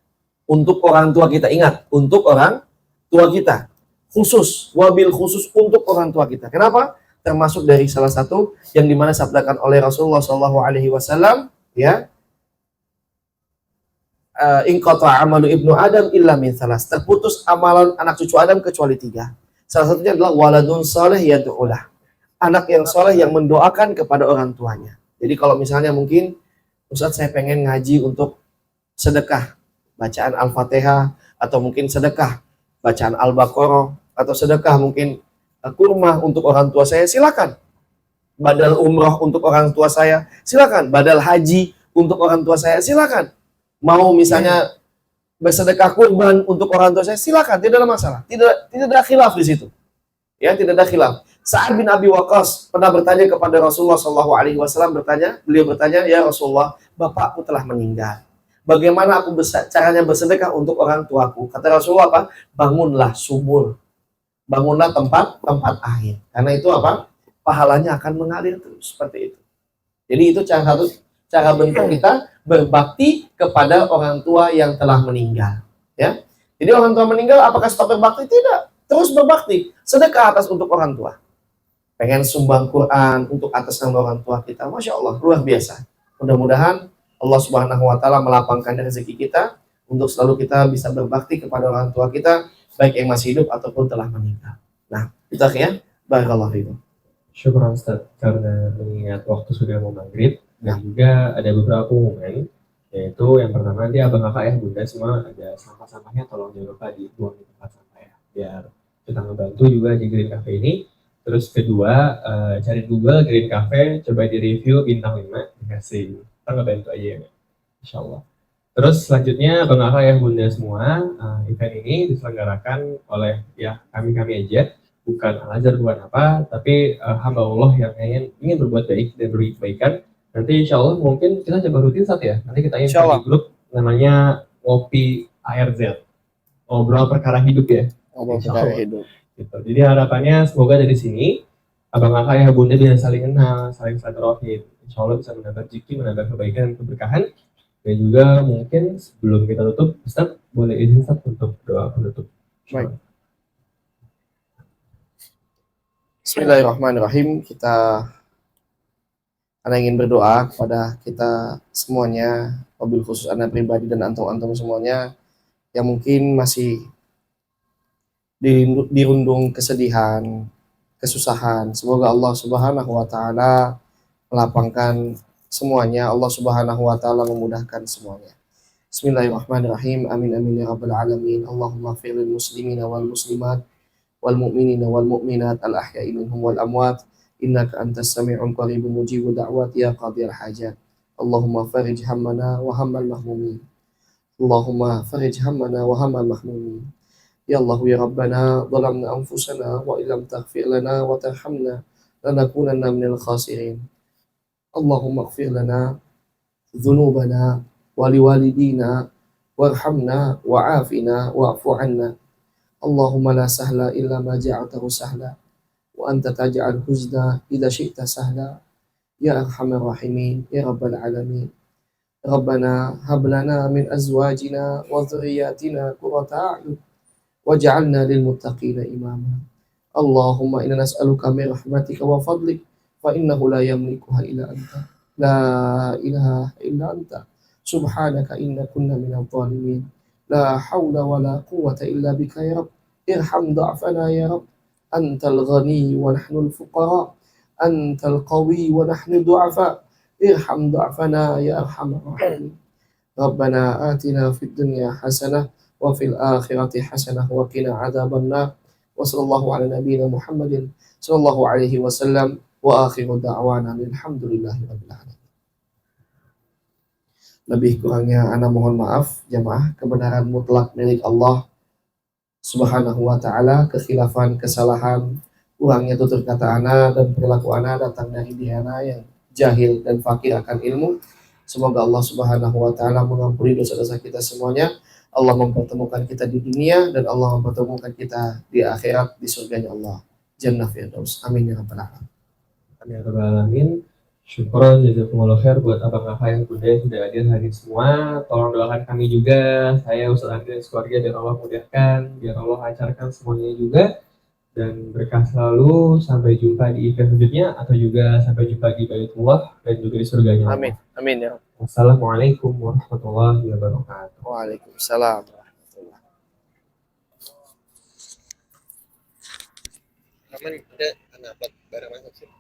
Untuk orang tua kita, ingat, untuk orang tua kita. Khusus, wabil khusus untuk orang tua kita. Kenapa? Termasuk dari salah satu yang dimana sabdakan oleh Rasulullah SAW, ya, inqata amalu ibnu Adam illa min salas. Terputus amalan anak cucu Adam kecuali 3. Salah satunya adalah waladun saleh yad'ulah. Anak yang soleh yang mendoakan kepada orang tuanya. Jadi kalau misalnya mungkin Ustaz saya pengen ngaji untuk sedekah bacaan Al-Fatihah, atau mungkin sedekah bacaan Al-Baqarah, atau sedekah mungkin kurma untuk orang tua saya, silakan. Badal umrah untuk orang tua saya, silakan. Badal haji untuk orang tua saya, silakan. Mau misalnya bersedekah kurban untuk orang tua saya, silakan, tidak ada masalah. Tidak ada khilaf di situ. Ya, tidak ada khilaf. Sa'ad bin Abi Waqqas pernah bertanya kepada Rasulullah SAW, beliau bertanya, ya Rasulullah, bapakku telah meninggal. Bagaimana aku caranya bersedekah untuk orang tuaku? Kata Rasulullah apa? Bangunlah sumur. Bangunlah tempat air. Karena itu apa? Pahalanya akan mengalir terus seperti itu. Jadi itu cara bentuk kita berbakti kepada orang tua yang telah meninggal. Ya. Jadi orang tua meninggal, apakah stop berbakti? Tidak. Terus berbakti. Sedekah atas untuk orang tua. Pengen sumbang Quran untuk atas nama orang tua kita. Masya Allah, luar biasa. Mudah-mudahan Allah Subhanahu wa Ta'ala melapangkan rezeki kita untuk selalu kita bisa berbakti kepada orang tua kita, baik yang masih hidup ataupun telah meninggal. Nah, itu akhirnya barakallahu fikum. Syukur Ustaz, karena mengingat waktu sudah mau maghrib dan juga ada beberapa pengumuman, yaitu yang pertama nanti abang kakak ya bunda semua ada sampah-sampahnya tolong jangan lupa dibuang di tempat sampah ya, biar kita ngebantu juga di Green Cafe ini. Terus kedua, cari Google Green Cafe, coba di review bintang 5, dikasih, kita ngebantu aja ya, insya Allah. Terus selanjutnya abang kakak ya bunda semua, event ini diselenggarakan oleh ya kami aja, bukan Al-Azhar, bukan apa, tapi hamba Allah yang ingin berbuat baik dan berbagi kebaikan Nanti insya Allah mungkin kita coba rutin saat ya. Nanti kita Insya info Allah. di grup namanya Ngopi ARZ. Ngobrol perkara hidup ya. Ngobrol Insya perkara Allah. hidup. Gitu. Jadi harapannya semoga dari sini abang kakak ya bunda bisa saling kenal, saling silaturahim. Insya Allah bisa menambah rezeki, menambah kebaikan dan keberkahan. Dan juga mungkin sebelum kita tutup, Ustaz boleh izin Ustaz untuk doa penutup. Baik. Bismillahirrahmanirrahim. Ana ingin berdoa kepada kita semuanya, wabil khusus ana pribadi dan antum-antum semuanya yang mungkin masih dirundung kesedihan, kesusahan. Semoga Allah Subhanahu wa taala melapangkan semuanya. Allah Subhanahu wa taala memudahkan semuanya. Bismillahirrahmanirrahim. Amin amin ya rabbal alamin. Allahumma ighfir lil muslimina wal muslimat wal mu'minina wal mu'minat al ahya'i minhum wal amwat. Innaka antas sami'un qaribun mujibu da'wat ya qadiyal hajat. Allahumma farij hammana wa hammal mahmumin. Allahumma farij hammana wa hammal mahmumin. Ya Allah ya Rabbana zalamna anfusana wa illam taghfir lana wa tarhamna lanakunanna minal khasirin. Allahumma ighfir lana dhunubana wa liwalidina warhamna wa'afina wa'fu 'anna. Allahumma la sahla illa ma ja'altahu sahla wa anta taj'al huzna idza syi'ta sahla ya arhamar rahimin ya rabbal alamin. Rabbana hab lana min azwajina wa dhurriyyatina qurrata a'yun waj'alna lil muttaqina imama. Allahumma inna nas'aluka min rahmatika wa fadlik fa innahu la yamlikuha illa anta. La ilaha illa anta. Subhanaka inna kunna minadh dhalimin. La hawla wa la quwwata illa bika ya Rabb. Irham dha'fana ya Rabb. Antal ghani wa nahnu al-fuqara. Antal qawi wa nahnu du'afa. Irham dha'fana ya arhamar rahimin. Rabbana atina fid dunya hasanah wa fil akhirati hasanah wa qina adzaban nar. Wa sallallahu ala nabiyyina Muhammadin sallallahu alaihi wasallam wa akhiru da'wana alhamdulillahi rabbil alamin. Lebih kurangnya ana mohon maaf jamaah, kebenaran mutlak milik Allah Subhanahu wa taala, kekhilafan, kesalahan, kurangnya tutur kata ana dan perilaku ana datang dari diri ana yang jahil dan fakir akan ilmu. Semoga Allah Subhanahu wa taala mengampuni dosa-dosa kita semuanya. Allah mempertemukan kita di dunia dan Allah mempertemukan kita di akhirat di surganya Allah. Jannah Firdaus. Amin ya rabbal alamin. Amin ya rabbal alamin. Syukron jazakumullah khair buat abang kakak yang bunda yang sudah hadir hari semua. Tolong doakan kami juga, saya Ustaz Andri dan keluarga, biar Allah mudahkan, biar Allah lancarkan semuanya juga, dan berkah selalu. Sampai jumpa di event selanjutnya atau juga sampai jumpa di Baitullah dan juga di surganya Allah. Amin. Amin ya Rabb. Wassalamualaikum warahmatullahi wabarakatuh. Waalaikumsalam warahmatullahi. Aman, ada anak barang masuk sih.